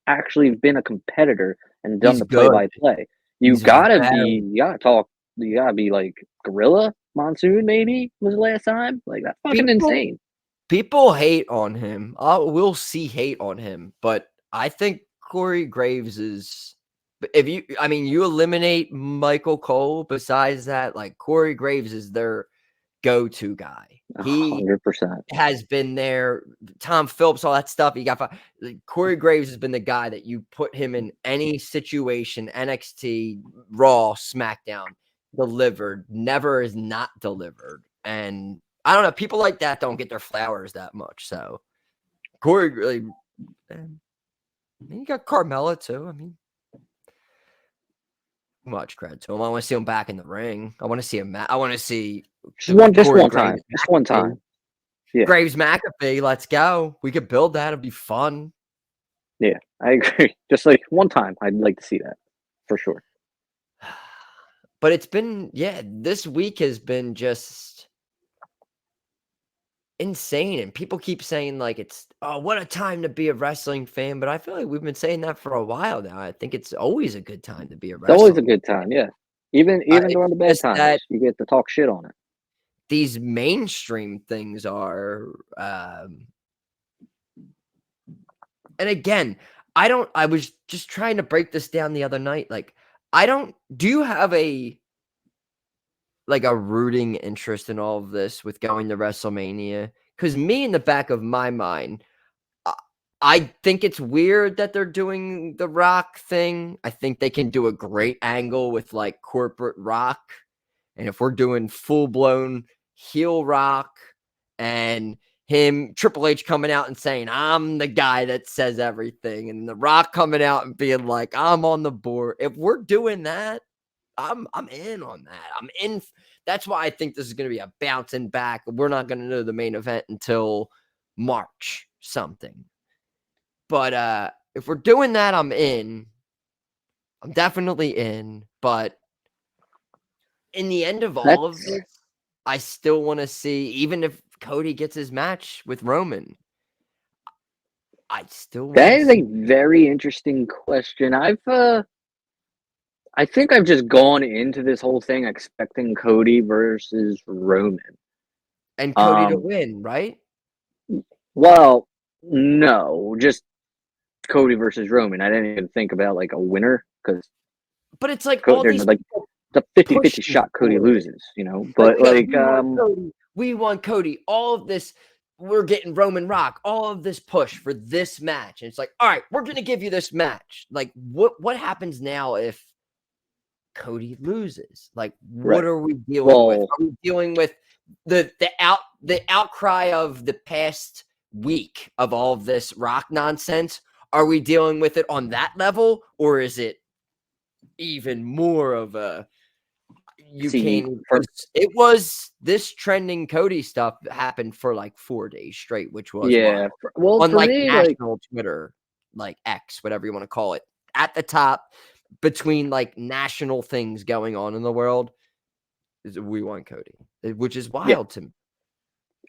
Speaker 11: actually been a competitor and done the play-by-play. You gotta be like Gorilla Monsoon, maybe was the last time. That's fucking insane.
Speaker 10: People hate on him. We'll see hate on him, but I think Corey Graves is. You eliminate Michael Cole. Besides that, Corey Graves is their go-to guy. He
Speaker 11: 100%
Speaker 10: has been there. Tom Phillips, all that stuff. Corey Graves has been the guy that you put him in any situation. NXT, Raw, SmackDown, delivered. Never is not delivered. And I don't know. People like that don't get their flowers that much. So Corey really. You got Carmella too. I mean, much credit to him. I want to see him back in the ring. I want to see him. I want to see
Speaker 11: Just one
Speaker 10: Corey
Speaker 11: time.
Speaker 10: Graves
Speaker 11: Just one
Speaker 10: McAfee.
Speaker 11: time. Yeah.
Speaker 10: Graves McAfee. Let's go. We could build that. It'd be fun.
Speaker 11: Yeah, I agree. Just like one time, I'd like to see that for sure.
Speaker 10: But it's been, this week has been just insane. And people keep saying, like, it's, oh, what a time to be a wrestling fan. But I feel like we've been saying that for a while now. I think it's always a good time to be a
Speaker 11: It's
Speaker 10: wrestler.
Speaker 11: always a good time, yeah. Even during the bad times,
Speaker 10: that
Speaker 11: you get to talk shit on it.
Speaker 10: these mainstream things are, and again, I was just trying to break this down the other night. Like, do you have a rooting interest in all of this with going to WrestleMania? Because me, in the back of my mind, I think it's weird that they're doing the Rock thing. I think they can do a great angle with like corporate Rock. And if we're doing full blown heel Rock and him, Triple H coming out and saying, I'm the guy that says everything, and The Rock coming out and being like, I'm on the board. If we're doing that, I'm in on that. I'm in. That's why I think this is going to be a bouncing back. We're not going to know the main event until March something. But if we're doing that, I'm in. I'm definitely in. But in the end of all of this, I still want to see, even if Cody gets his match with Roman, I still want
Speaker 11: That is a very interesting question. I think I've just gone into this whole thing expecting Cody versus Roman.
Speaker 10: And Cody to win, right?
Speaker 11: Well, no, just Cody versus Roman. I didn't even think about like a winner because.
Speaker 10: But it's like all these
Speaker 11: like the 50-50 shot Cody loses, you know. But
Speaker 10: we want Cody. All of this, we're getting Roman Rock. All of this push for this match, and it's like, all right, we're gonna give you this match. Like, what happens now if Cody loses? Like, what are we dealing with? Are we dealing with the outcry of the past week of all of this Rock nonsense? Are we dealing with it on that level, or is it even more of a it was this trending Cody stuff happened for like 4 days straight, which was wild.
Speaker 11: Well,
Speaker 10: on
Speaker 11: for
Speaker 10: like
Speaker 11: me,
Speaker 10: national Twitter, like X, whatever you want to call it, at the top between like national things going on in the world, is we want Cody, which is wild to me.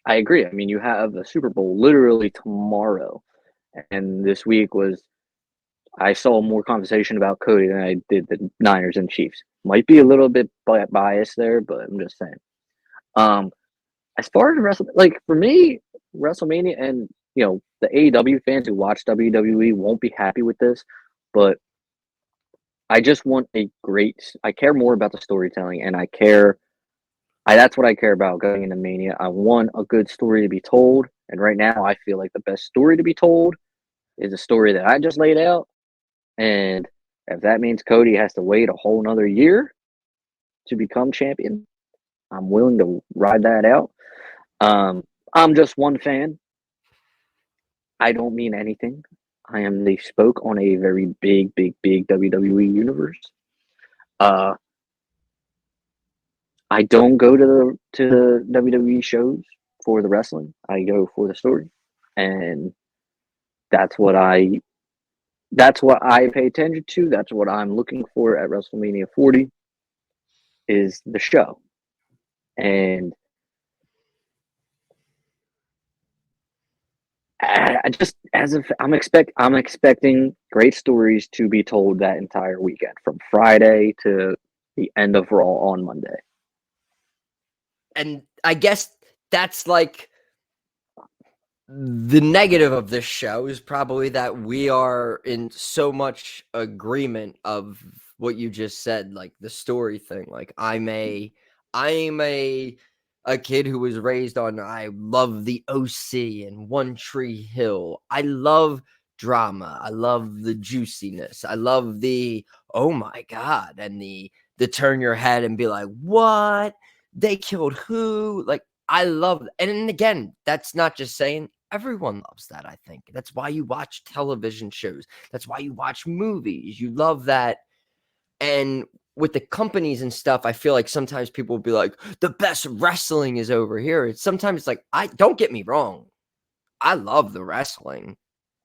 Speaker 11: I agree. I mean, you have the Super Bowl literally tomorrow, and this week I saw more conversation about Cody than I did the Niners and Chiefs. Might be a little bit biased there, but I'm just saying. As far as for me, WrestleMania and the AEW fans who watch WWE won't be happy with this, but I just want I care more about the storytelling, and that's what I care about going into Mania. I want a good story to be told, and right now I feel like the best story to be told is a story that I just laid out. And if that means Cody has to wait a whole nother year to become champion, I'm willing to ride that out. I'm just one fan. I don't mean anything. I am the spoke on a very big, big, big WWE universe. I don't go to the WWE shows for the wrestling. I go for the story, and that's what I pay attention to. That's what I'm looking for at WrestleMania 40 is the show. And I'm expecting great stories to be told that entire weekend, from Friday to the end of Raw on Monday.
Speaker 10: And I guess that's like the negative of this show is probably that we are in so much agreement of what you just said, like the story thing. Like I'm a kid who was raised on, I love the OC and One Tree Hill. I love drama. I love the juiciness. I love the, oh my God. And the turn your head and be like, what? They killed who? Like, I love, and again, that's not just saying Everyone loves that, I think. That's why you watch television shows. That's why you watch movies. You love that. And with the companies and stuff, I feel like sometimes people will be like, the best wrestling is over here. It's sometimes like, I don't get me wrong. I love the wrestling.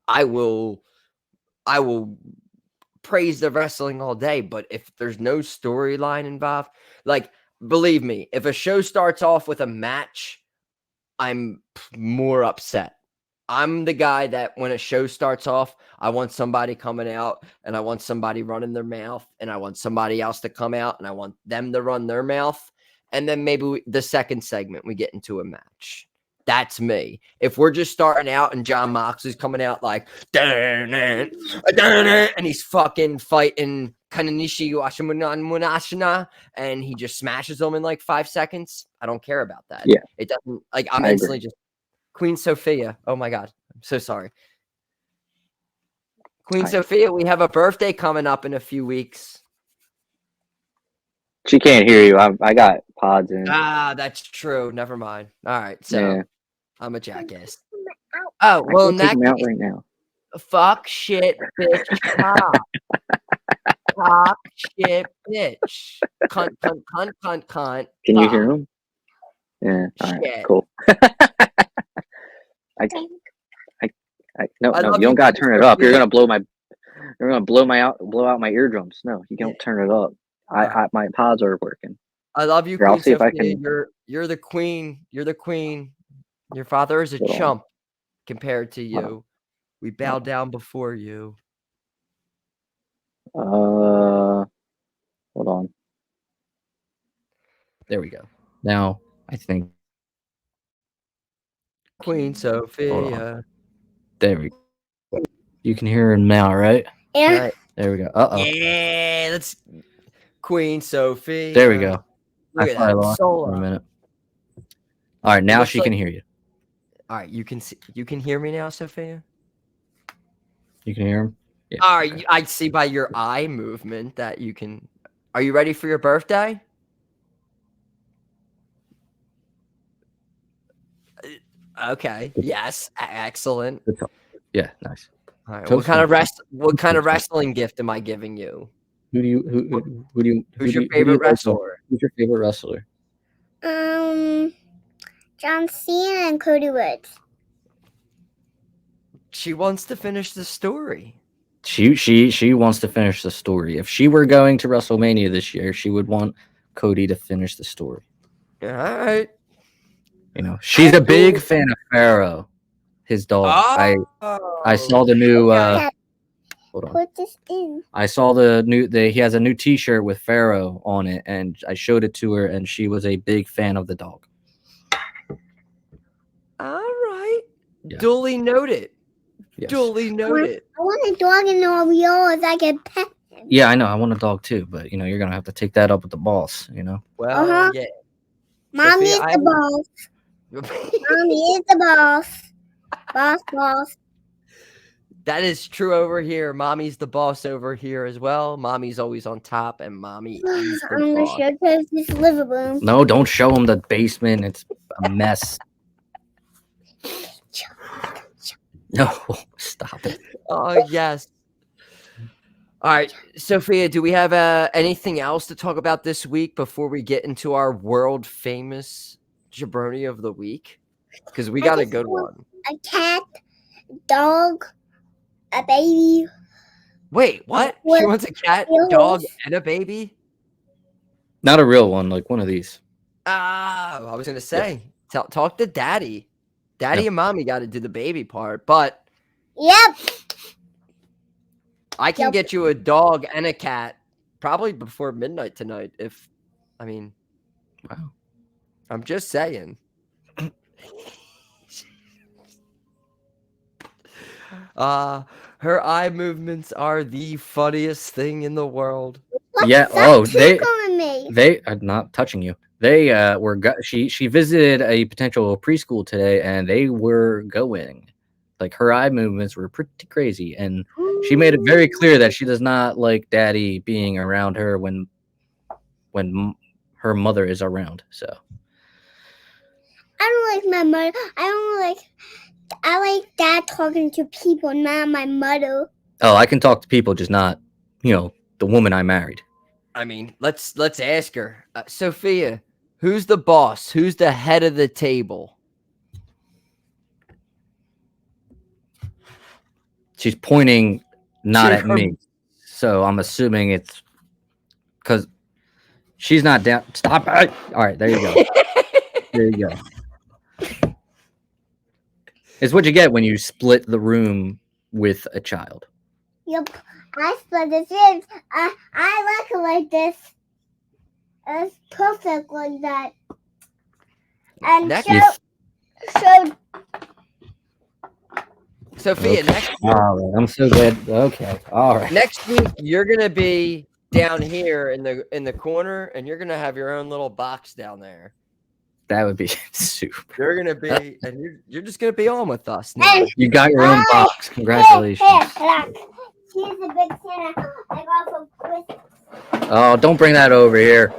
Speaker 10: I will praise the wrestling all day, but if there's no storyline involved, like, believe me, if a show starts off with a match, I'm more upset. I'm the guy that when a show starts off, I want somebody coming out and I want somebody running their mouth and I want somebody else to come out and I want them to run their mouth. And then maybe the second segment, we get into a match. That's me. If we're just starting out and John Moxley's coming out like, and he's fucking fighting Kananishi Munashina and he just smashes them in like 5 seconds, I don't care about that.
Speaker 11: Yeah.
Speaker 10: It doesn't, like, I'm
Speaker 11: I
Speaker 10: instantly
Speaker 11: agree.
Speaker 10: just Queen Sophia. Oh my God. I'm so sorry. Queen
Speaker 11: Hi.
Speaker 10: Sophia, we have a birthday coming up in a few weeks.
Speaker 11: She can't hear you. I got pods in.
Speaker 10: Ah, that's true. Never mind. All right. So
Speaker 11: Yeah.
Speaker 10: I'm a jackass. Oh, well,
Speaker 11: I
Speaker 10: in
Speaker 11: can take
Speaker 10: that
Speaker 11: him out
Speaker 10: case,
Speaker 11: right now.
Speaker 10: fuck, shit, bitch, cock. Cock, shit, bitch. Cunt, cunt, cunt, cunt, cunt.
Speaker 11: Can you
Speaker 10: fuck.
Speaker 11: hear him? Yeah. All right.
Speaker 10: Shit.
Speaker 11: Cool. No,
Speaker 10: I
Speaker 11: no,
Speaker 10: love
Speaker 11: you don't
Speaker 10: you,
Speaker 11: gotta
Speaker 10: Queen
Speaker 11: turn it up. You're
Speaker 10: Sophia.
Speaker 11: gonna blow out my eardrums. No, you don't turn it up. My pods are working.
Speaker 10: I love you,
Speaker 11: Here, I'll
Speaker 10: Queen
Speaker 11: see if I
Speaker 10: Sophia.
Speaker 11: can.
Speaker 10: You're the queen. You're the queen. Your father is a
Speaker 11: Hold on.
Speaker 10: chump compared to
Speaker 11: Hold on.
Speaker 10: you. We bow down before you.
Speaker 11: Hold on.
Speaker 12: There we go. Now I think
Speaker 10: Queen
Speaker 12: hold on.
Speaker 10: Sophia.
Speaker 12: There we go. You can hear him now, right?
Speaker 6: Yeah.
Speaker 10: Right.
Speaker 12: There we go. Uh-oh.
Speaker 10: Yeah, that's Queen Sophia.
Speaker 12: There we go.
Speaker 10: Look
Speaker 12: I
Speaker 10: at
Speaker 12: probably
Speaker 10: that
Speaker 12: lost it
Speaker 10: solo.
Speaker 12: for a minute. All right, now
Speaker 10: looks
Speaker 12: she
Speaker 10: like-
Speaker 12: can hear you.
Speaker 10: All right, you can hear me now, Sophia?
Speaker 12: You can hear him? Yeah.
Speaker 10: All right, I see by your eye movement that you can. Are you ready for your birthday? Okay. Yes. Excellent.
Speaker 12: Yeah, nice.
Speaker 10: All right.
Speaker 12: Toast
Speaker 10: What kind of wrestling gift am I giving you?
Speaker 12: Who do you
Speaker 10: Who's your favorite wrestler?
Speaker 12: Who's your favorite wrestler?
Speaker 6: John Cena and Cody Rhodes.
Speaker 10: She wants to finish the story.
Speaker 12: She wants to finish the story. If she were going to WrestleMania this year, she would want Cody to finish the story.
Speaker 10: All right.
Speaker 12: You know, she's a big fan of Pharaoh, his dog. I saw the new hold on.
Speaker 6: Put this in.
Speaker 12: I saw the new he has a new t-shirt with Pharaoh on it, and I showed it to her, and she was a big fan of the dog.
Speaker 10: All right.
Speaker 12: Yeah.
Speaker 10: Duly noted.
Speaker 12: Yes.
Speaker 10: Duly noted.
Speaker 6: I want a dog in Oreos. I can pet him.
Speaker 12: Yeah, I know. I want a dog too, but you know, you're gonna have to take that up with the boss. You know.
Speaker 10: Well, yeah.
Speaker 6: Mommy
Speaker 10: Sophia,
Speaker 6: is the boss. Mommy is the boss. Boss.
Speaker 10: That is true over here. Mommy's the boss over here as well. Mommy's always on top, and mommy is the
Speaker 6: I'm gonna
Speaker 10: boss.
Speaker 6: show you this living room.
Speaker 12: No, don't show him the basement. It's a mess. No, stop it.
Speaker 10: Oh, yes. All right, Sophia, do we have anything else to talk about this week before we get into our world famous jaBROni of the week? Because we got a good one.
Speaker 6: A cat, dog, a baby.
Speaker 10: Wait, what? She
Speaker 6: What?
Speaker 10: wants a cat,
Speaker 6: Yes.
Speaker 10: dog, and a baby?
Speaker 12: Not a real one, like one of these.
Speaker 10: I was going to say, talk to daddy. Daddy and mommy got to do the baby part, but
Speaker 6: Yep.
Speaker 10: I can
Speaker 6: Yep.
Speaker 10: get you a dog and a cat probably before midnight tonight.
Speaker 12: Wow.
Speaker 10: I'm just saying. Her eye movements are the funniest thing in the world.
Speaker 12: Yeah.
Speaker 6: Stop
Speaker 12: Oh,
Speaker 6: tickling me.
Speaker 12: they are not touching you. They were she visited a potential preschool today, and they were going. Like, her eye movements were pretty crazy, and she made it very clear that she does not like daddy being around her when her mother is around. So
Speaker 6: I don't like my mother. I I like Dad talking to people, not my mother.
Speaker 12: Oh, I can talk to people, just not, the woman I married.
Speaker 10: I mean, let's ask her. Sophia, who's the boss? Who's the head of the table?
Speaker 12: She's pointing not
Speaker 10: To
Speaker 12: at
Speaker 10: her-
Speaker 12: me. So I'm assuming it's because she's not down. Stop it. All right, there you go. There you go. It's what you get when you split the room with a child.
Speaker 6: Yep, I split the ribs. I like it like this. It's perfect like that. And
Speaker 10: Next-
Speaker 6: so
Speaker 10: Sophia,
Speaker 12: Okay.
Speaker 10: next
Speaker 12: All right, I'm so glad. Okay, all right.
Speaker 10: next week you're gonna be down here in the corner, and you're gonna have your own little box down there.
Speaker 12: That would be super.
Speaker 10: You're gonna be, and you're just gonna be on with us now.
Speaker 12: You got your own box. Congratulations.
Speaker 6: Here, look. Here's a big Santa I got from Christmas.
Speaker 12: Oh, don't bring that over here.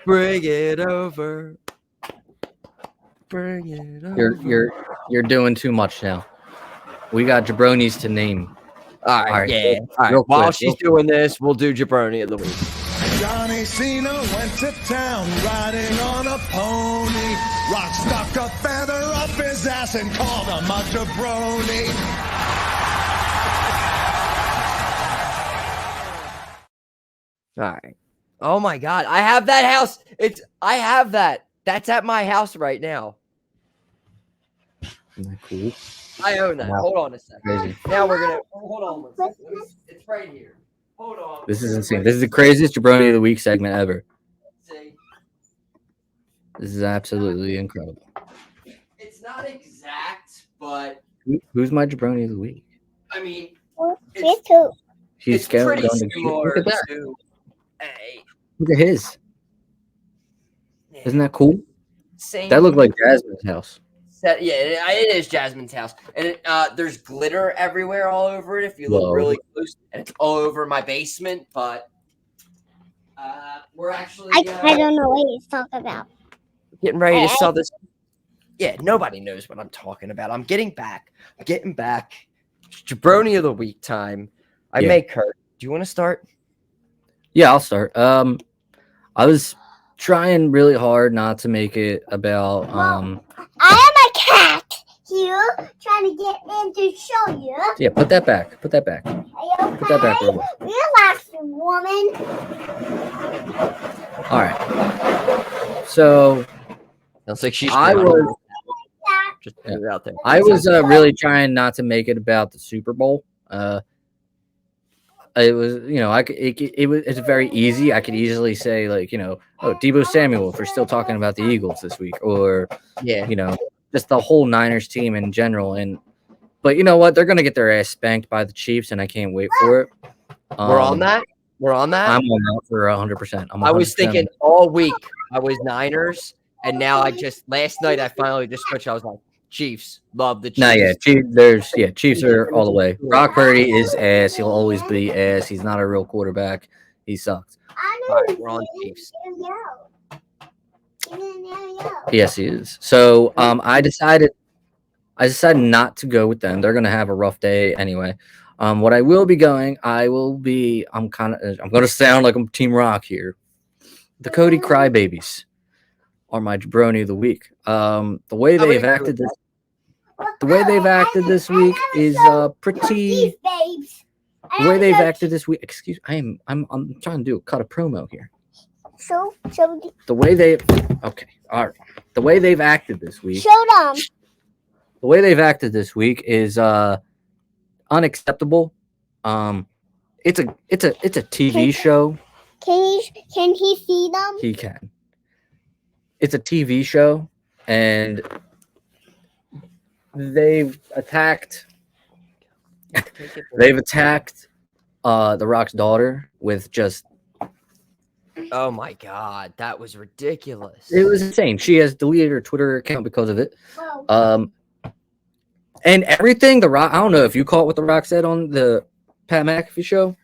Speaker 10: Bring it over. Bring it over.
Speaker 12: You're doing too much now. We got jaBROnis to name.
Speaker 10: All right, yeah. All right.
Speaker 12: Real
Speaker 10: While
Speaker 12: quick,
Speaker 10: she's doing this, we'll do jaBROni of the week.
Speaker 8: Johnny Cena went to town riding on a pony. Rock stuck a feather up his ass and called him a jaBROni.
Speaker 10: All right. Oh my God, I have that house. I have that. That's at my house right now.
Speaker 12: Isn't that cool?
Speaker 10: I own that.
Speaker 12: Wow.
Speaker 10: Hold on a second.
Speaker 12: Crazy.
Speaker 10: Now we're gonna hold on one second. It's right here. Hold on.
Speaker 12: This is insane. This is the craziest jaBROni of the week segment ever.
Speaker 10: See,
Speaker 12: This is absolutely incredible.
Speaker 10: it's not exact, but
Speaker 12: Who's my jaBROni of the week?
Speaker 10: I mean,
Speaker 6: Me too.
Speaker 12: He's
Speaker 10: it's pretty
Speaker 12: going to
Speaker 10: similar
Speaker 12: look at that.
Speaker 10: to a
Speaker 12: Look at his. Isn't that cool?
Speaker 10: same.
Speaker 12: That looked like Jasmine's house.
Speaker 10: Set, yeah, it is Jasmine's house, and there's glitter everywhere, all over it. If you look
Speaker 12: Whoa.
Speaker 10: really close, and it's all over my basement. But we're actually
Speaker 6: I don't know what he's talking about.
Speaker 10: getting ready to
Speaker 6: Hey.
Speaker 10: sell this. Yeah, nobody knows what I'm talking about. I'm getting back. It's jaBROni of the week time. I
Speaker 12: Yeah.
Speaker 10: make her. Do you want to start?
Speaker 12: Yeah, I'll start. I was trying really hard not to make it about
Speaker 6: I am a cat here trying to get in to show you.
Speaker 12: yeah, put that back. Put that back.
Speaker 6: Are you okay?
Speaker 12: Put that back real quick.
Speaker 6: Relax, woman.
Speaker 12: All right. So
Speaker 10: Sounds like she's.
Speaker 12: I was
Speaker 10: just put it out there.
Speaker 12: I was really trying not to make it about the Super Bowl. It was, it's very easy. I could easily say oh, Deebo Samuel, if we're still talking about the Eagles this week, or
Speaker 10: Yeah.
Speaker 12: just the whole Niners team in general. But you know what? They're gonna get their ass spanked by the Chiefs, and I can't wait for it.
Speaker 10: We're on that. We're on that.
Speaker 12: I'm on that for 100%.
Speaker 10: I was thinking all week I was Niners, and now last night I finally just switched. I was like, Chiefs, love the Chiefs.
Speaker 12: No, yeah, Chiefs are all the way. Brock Purdy is ass. He'll always be ass. He's not a real quarterback. He sucks.
Speaker 10: All right, we're on Chiefs.
Speaker 12: Yes, he is. So I decided not to go with them. They're gonna have a rough day anyway. What I will be going, I'm gonna sound like I'm Team Rock here. The Cody Crybabies are my jaBROni of the week. The way they've acted this week is pretty. The way they've acted this week. Excuse, I'm trying to cut a promo here.
Speaker 6: Show
Speaker 12: The way they, okay, all right. The way they've acted this week.
Speaker 6: them.
Speaker 12: The way they've acted this week is unacceptable. It's a TV show.
Speaker 6: Can he see them?
Speaker 12: He can. It's a TV show, and they've attacked. They've attacked The Rock's daughter with just.
Speaker 10: Oh my God, that was ridiculous.
Speaker 12: It was insane. She has deleted her Twitter account because of it. And everything The Rock. I don't know if you caught what The Rock said on the Pat McAfee show.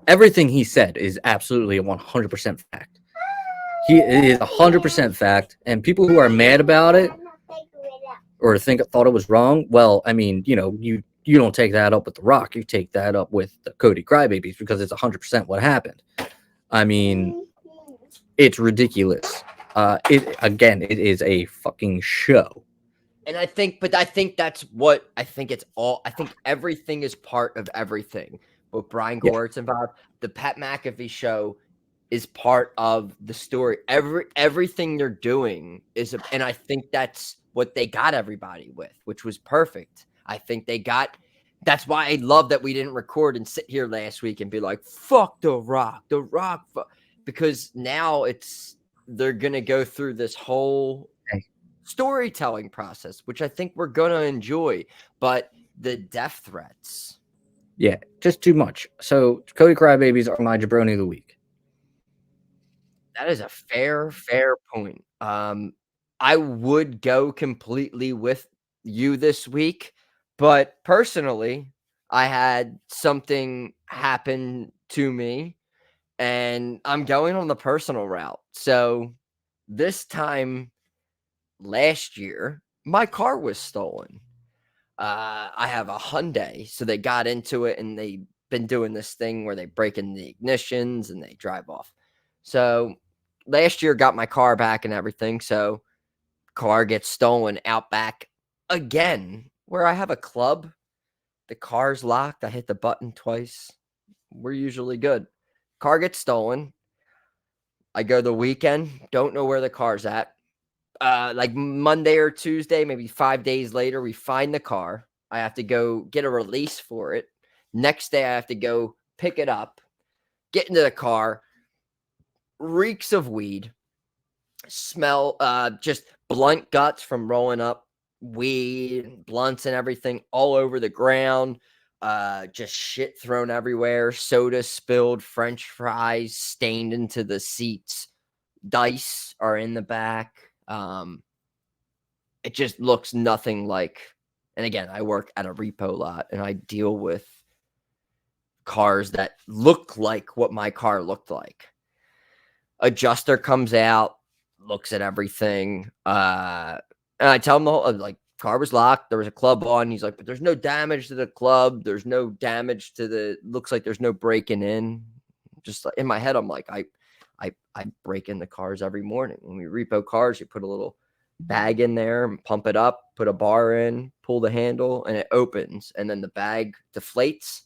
Speaker 12: Everything he said is absolutely 100% fact. He is 100% fact, and people who are mad about it or thought it was wrong. Well, I mean, you know, you don't take that up with The Rock. You take that up with the Cody Crybabies because it's 100% what happened. I mean, it's ridiculous. It is a fucking show.
Speaker 10: And I think that's I think everything is part of everything. But Brian Gore's involved. The Pat McAfee show is part of the story. Everything they're doing is, and I think that's what they got everybody with, which was perfect. I think that's why I love that we didn't record and sit here last week and be like, fuck The Rock, because now they're going to go through this whole storytelling process, which I think we're going to enjoy, but the death threats.
Speaker 12: Yeah, just too much. So Cody Crybabies are my jabroni of the week.
Speaker 10: That is a fair point. I would go completely with you this week, but personally, I had something happen to me and I'm going on the personal route. So this time last year, my car was stolen. I have a Hyundai, so they got into it and they've been doing this thing where they break in the ignitions and they drive off. So last year got my car back and everything. So car gets stolen out back again, where I have a club. The car's locked. I hit the button twice. We're usually good. Car gets stolen. I go the weekend. Don't know where the car's at. Like Monday or Tuesday, maybe 5 days later, we find the car. I have to go get a release for it. Next day, I have to go pick it up, get into the car. Reeks of weed. Smell just blunt guts from rolling up weed, blunts and everything all over the ground. Just shit thrown everywhere. Soda spilled, French fries stained into the seats. Dice are in the back. It just looks nothing like, and again, I work at a repo lot and I deal with cars that look like what my car looked like. Adjuster comes out, looks at everything. And I tell him the whole, like, car was locked. There was a club on. He's like, but there's no damage to the club. There's no damage to looks like there's no breaking in. Just in my head, I'm like, I break in the cars every morning. When we repo cars, you put a little bag in there and pump it up, put a bar in, pull the handle, and it opens. And then the bag deflates.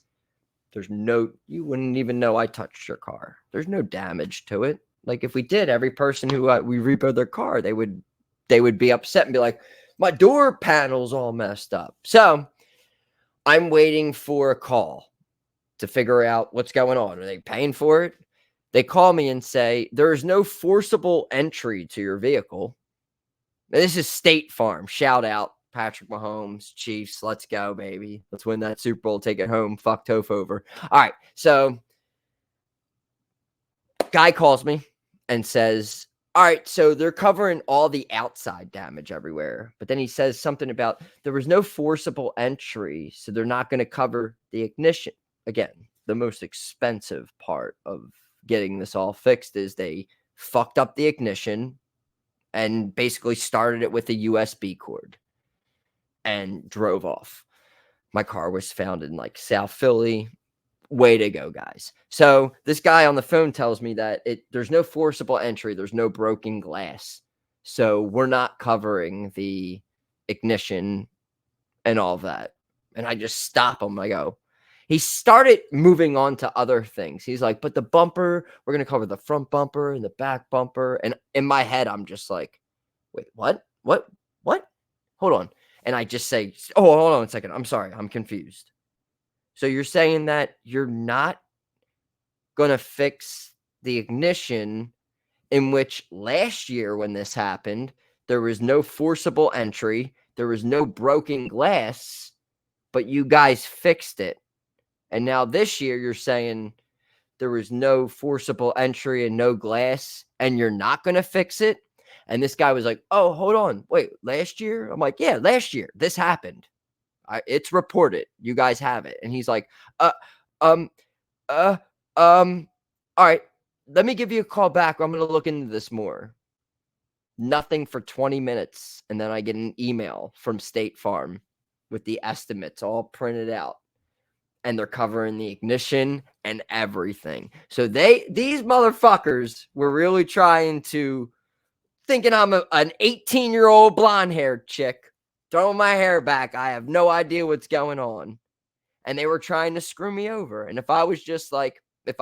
Speaker 10: You wouldn't even know I touched your car. There's no damage to it. Like if we did, every person who we repo their car, they would be upset and be like, my door panel's all messed up. So I'm waiting for a call to figure out what's going on. Are they paying for it? They call me and say, there is no forcible entry to your vehicle. Now, this is State Farm. Shout out Patrick Mahomes, Chiefs. Let's go, baby. Let's win that Super Bowl. Take it home. Fuck Toph over. All right. So guy calls me and says, all right, so they're covering all the outside damage everywhere. But then he says something about there was no forcible entry, so they're not going to cover the ignition. Again, the most expensive part of getting this all fixed is they fucked up the ignition and basically started it with a USB cord and drove off. My car was found in like South Philly. Way to go, guys. So this guy on the phone tells me that there's no forcible entry. There's no broken glass. So we're not covering the ignition and all that. And I just stop him. I go, he started moving on to other things. He's like, but the bumper, we're going to cover the front bumper and the back bumper. And in my head, I'm just like, wait, what? Hold on. And I just say, oh, hold on a second. I'm sorry. I'm confused. So you're saying that you're not going to fix the ignition, in which last year when this happened, there was no forcible entry, there was no broken glass, but you guys fixed it. And now this year you're saying there was no forcible entry and no glass, and you're not going to fix it? And this guy was like, oh, hold on. Wait, last year? I'm like, yeah, last year this happened. It's reported. You guys have it. And he's like, all right, let me give you a call back. I'm going to look into this more. Nothing for 20 minutes. And then I get an email from State Farm with the estimates all printed out. And they're covering the ignition and everything. So these motherfuckers were really trying to, thinking I'm an 18-year-old blonde-haired chick, throwing my hair back. I have no idea what's going on. And they were trying to screw me over. And if I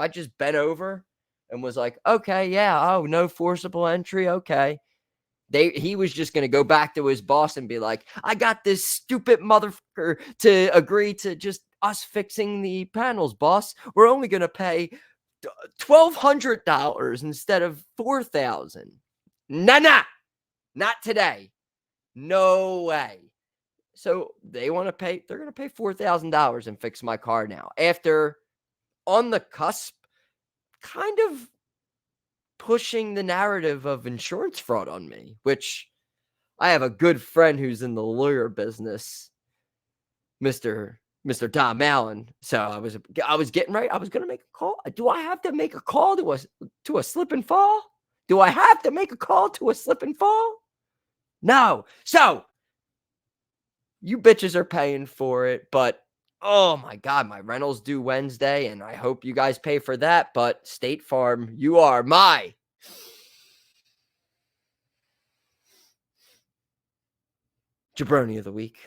Speaker 10: just bent over and was like, okay, yeah, oh, no forcible entry, okay. He was just going to go back to his boss and be like, I got this stupid motherfucker to agree to just us fixing the panels, boss. We're only going to pay $1,200 instead of $4,000. Nah, not today. No way. So they're going to pay $4,000 and fix my car now. After on the cusp, kind of pushing the narrative of insurance fraud on me, which I have a good friend who's in the lawyer business, Mr. Tom Allen. So I was getting ready. I was going to make a call. Do I have to make a call to a slip and fall? Do I have to make a call to a slip and fall? No. So you bitches are paying for it, but oh my God, my rental's due Wednesday, and I hope you guys pay for that. But State Farm, you are my jaBROni of the week.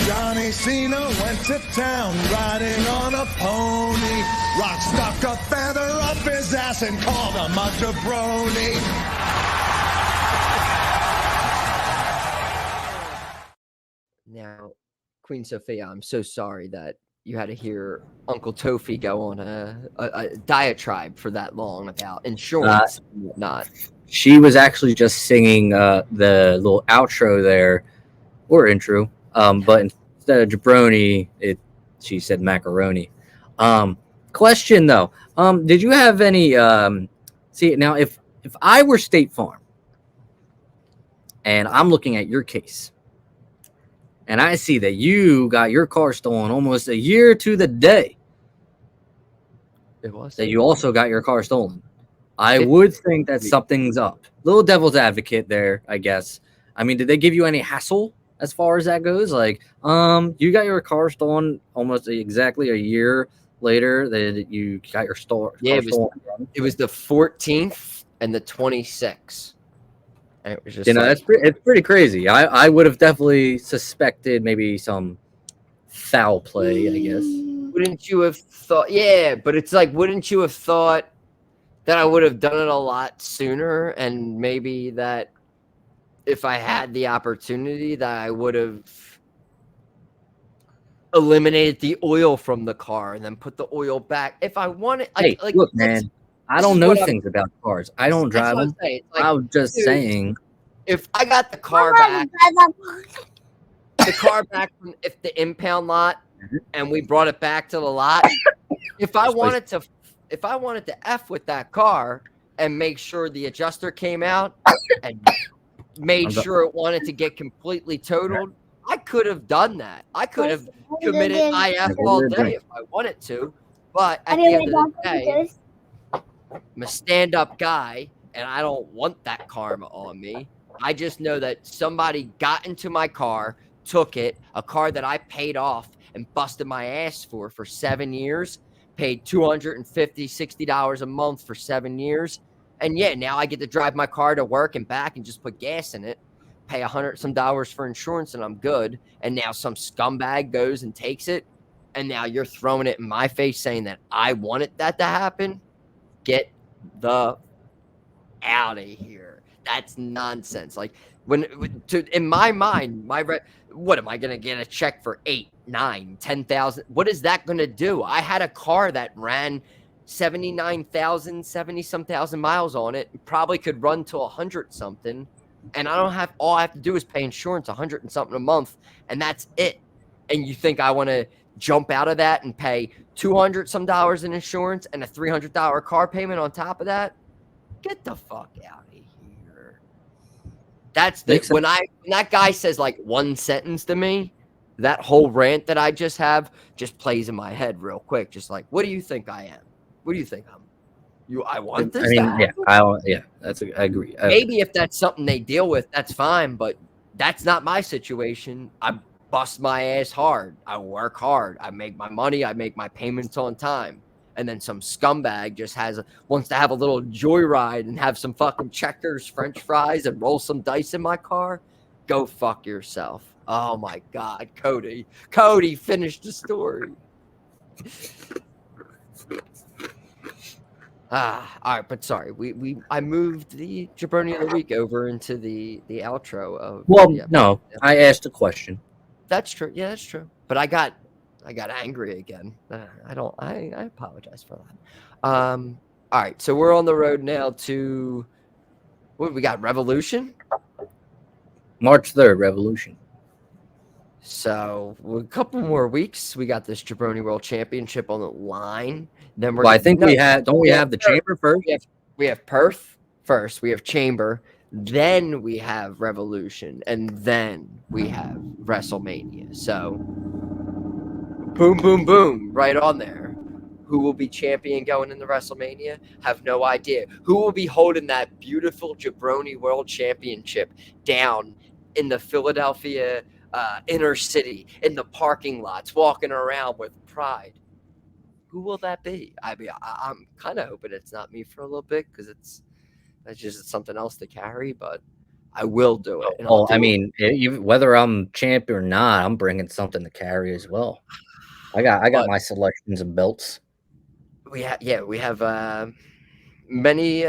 Speaker 8: Johnny Cena went to town riding on a pony. Rock stuck a feather up his ass and called him a jaBROni.
Speaker 10: Now, Queen Sophia, I'm so sorry that you had to hear Uncle Tofi go on a diatribe for that long about insurance and whatnot.
Speaker 12: She was actually just singing the little outro there, or intro, but instead of jaBROni, she said macaroni. Question though, did you have any? See now, if I were State Farm, and I'm looking at your case, and I see that you got your car stolen almost a year to the day.
Speaker 10: It was
Speaker 12: that you also got your car stolen. I would think that something's up. Little devil's advocate there, I guess. I mean, did they give you any hassle as far as that goes? Like, you got your car stolen almost exactly a year later that you got your car stolen.
Speaker 10: It was the 14th and the 26th. And it was just
Speaker 12: it's pretty crazy. I would have definitely suspected maybe some foul play, I guess.
Speaker 10: Wouldn't you have thought? Yeah, but it's like, wouldn't you have thought that I would have done it a lot sooner, and maybe that if I had the opportunity that I would have eliminated the oil from the car and then put the oil back if I wanted.
Speaker 12: Look, man, I don't know things about cars. I don't drive them. I was just saying,
Speaker 10: if I got the car back, from the impound lot, and we brought it back to the lot, if I wanted to F with that car and make sure the adjuster came out and made sure it wanted to get completely totaled, I could have done that. I could have committed IF all day if I wanted to. But at the end of the day, I'm a stand-up guy, and I don't want that karma on me. I just know that somebody got into my car, took it, a car that I paid off and busted my ass for 7 years, paid $250, $60 a month for 7 years. And yeah, now I get to drive my car to work and back and just put gas in it, pay $100 some for insurance, and I'm good. And now some scumbag goes and takes it, and now you're throwing it in my face saying that I wanted that to happen. Get the out of here. That's nonsense. Like, in my mind, what am I gonna get a check for 8, 9, 10,000? What is that gonna do? I had a car that ran 79,000, 70-some thousand miles on it. Probably could run to 100 something, and all I have to do is pay insurance 100 and something a month, and that's it. And you think I want to jump out of that and pay $200 some in insurance and a $300 car payment on top of that? Get the fuck out of here. That's when that guy says like one sentence to me, that whole rant that I just have just plays in my head real quick. Just like, what do you think I am? What do you think I'm? I want this.
Speaker 12: I mean,
Speaker 10: to
Speaker 12: yeah, I agree.
Speaker 10: Maybe if that's something they deal with, that's fine. But that's not my situation. I bust my ass hard. I work hard. I make my money. I make my payments on time. And then some scumbag just wants to have a little joyride and have some fucking Checkers, French fries, and roll some dice in my car. Go fuck yourself. Oh my God, Cody. Cody, finish the story. All right, but sorry, I moved the jabroni of the week over into the outro of.
Speaker 12: Well, no, I asked a question.
Speaker 10: That's true. Yeah, that's true. But I got angry again. I apologize for that. All right, so we're on the road now to what we got? Revolution.
Speaker 12: March 3rd, Revolution.
Speaker 10: So a couple more weeks, we got this Jabroni World Championship on the line. Then
Speaker 12: I think we have. Don't we have the Chamber first?
Speaker 10: We have Perth first. We have Chamber. Then we have Revolution, and then we have WrestleMania. So, boom, boom, boom, right on there. Who will be champion going into WrestleMania? Have no idea. Who will be holding that beautiful Jabroni World Championship down in the Philadelphia inner city, in the parking lots, walking around with pride? Who will that be? I mean, I'm kind of hoping it's not me for a little bit because it's just something else to carry, but I will do it.
Speaker 12: Well, I mean, whether I'm champ or not, I'm bringing something to carry as well. I got my selections of belts.
Speaker 10: We have many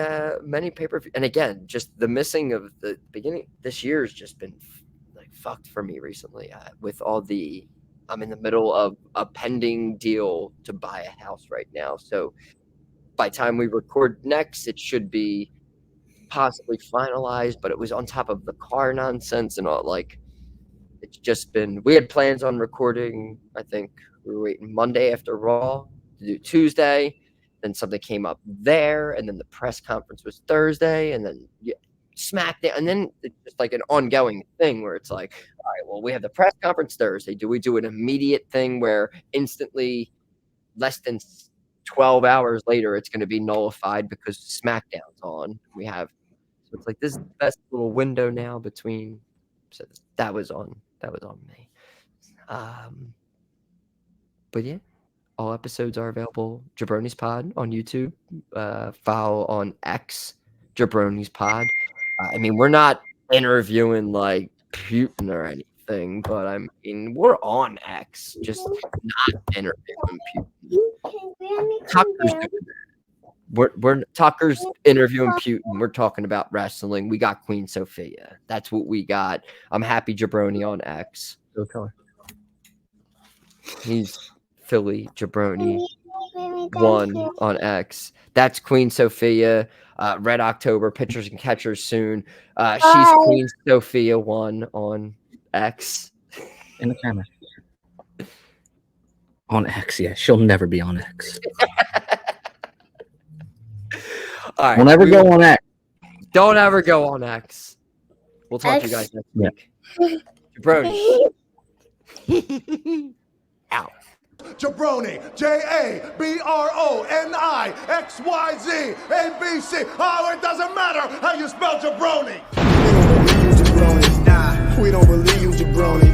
Speaker 10: pay-per-view, and again, just the missing of the beginning. This year has just been like fucked for me recently with all the. I'm in the middle of a pending deal to buy a house right now, so by the time we record next, it should be possibly finalized. But it was on top of the car nonsense and all. Like, it's just been. We had plans on recording. I think we were waiting Monday after Raw to do Tuesday. Then something came up there, and then the press conference was Thursday, and then SmackDown, and then it's just like an ongoing thing where it's like, all right, well, we have the press conference Thursday. Do we do an immediate thing where instantly, less than 12 hours later, it's going to be nullified because SmackDown's on? So it's like this best little window now between. So that was on me. But yeah. All episodes are available. jaBROnis Pod on YouTube. Follow on X, jaBROnis Pod. I mean, we're not interviewing like Putin or anything, but I mean, we're on X, just not interviewing Putin. Tucker's doing that. Tucker's interviewing Putin. We're talking about wrestling. We got Queen Sophia. That's what we got. I'm happy jaBROni on X.
Speaker 12: Okay.
Speaker 10: He's Philly jaBROni 1 on X. That's Queen Sophia. Red October, pitchers and catchers soon. She's Queen Sophia 1 on X.
Speaker 12: In the camera. On X, yeah. She'll never be on X.
Speaker 10: All right,
Speaker 12: we'll never go on X.
Speaker 10: Don't ever go on X. We'll talk to you guys next week. jaBROni. Out.
Speaker 8: jaBROni, JABRONI, XYZ, ABC. Oh, it doesn't matter how you spell jaBROni.
Speaker 9: We don't believe you, jaBROni.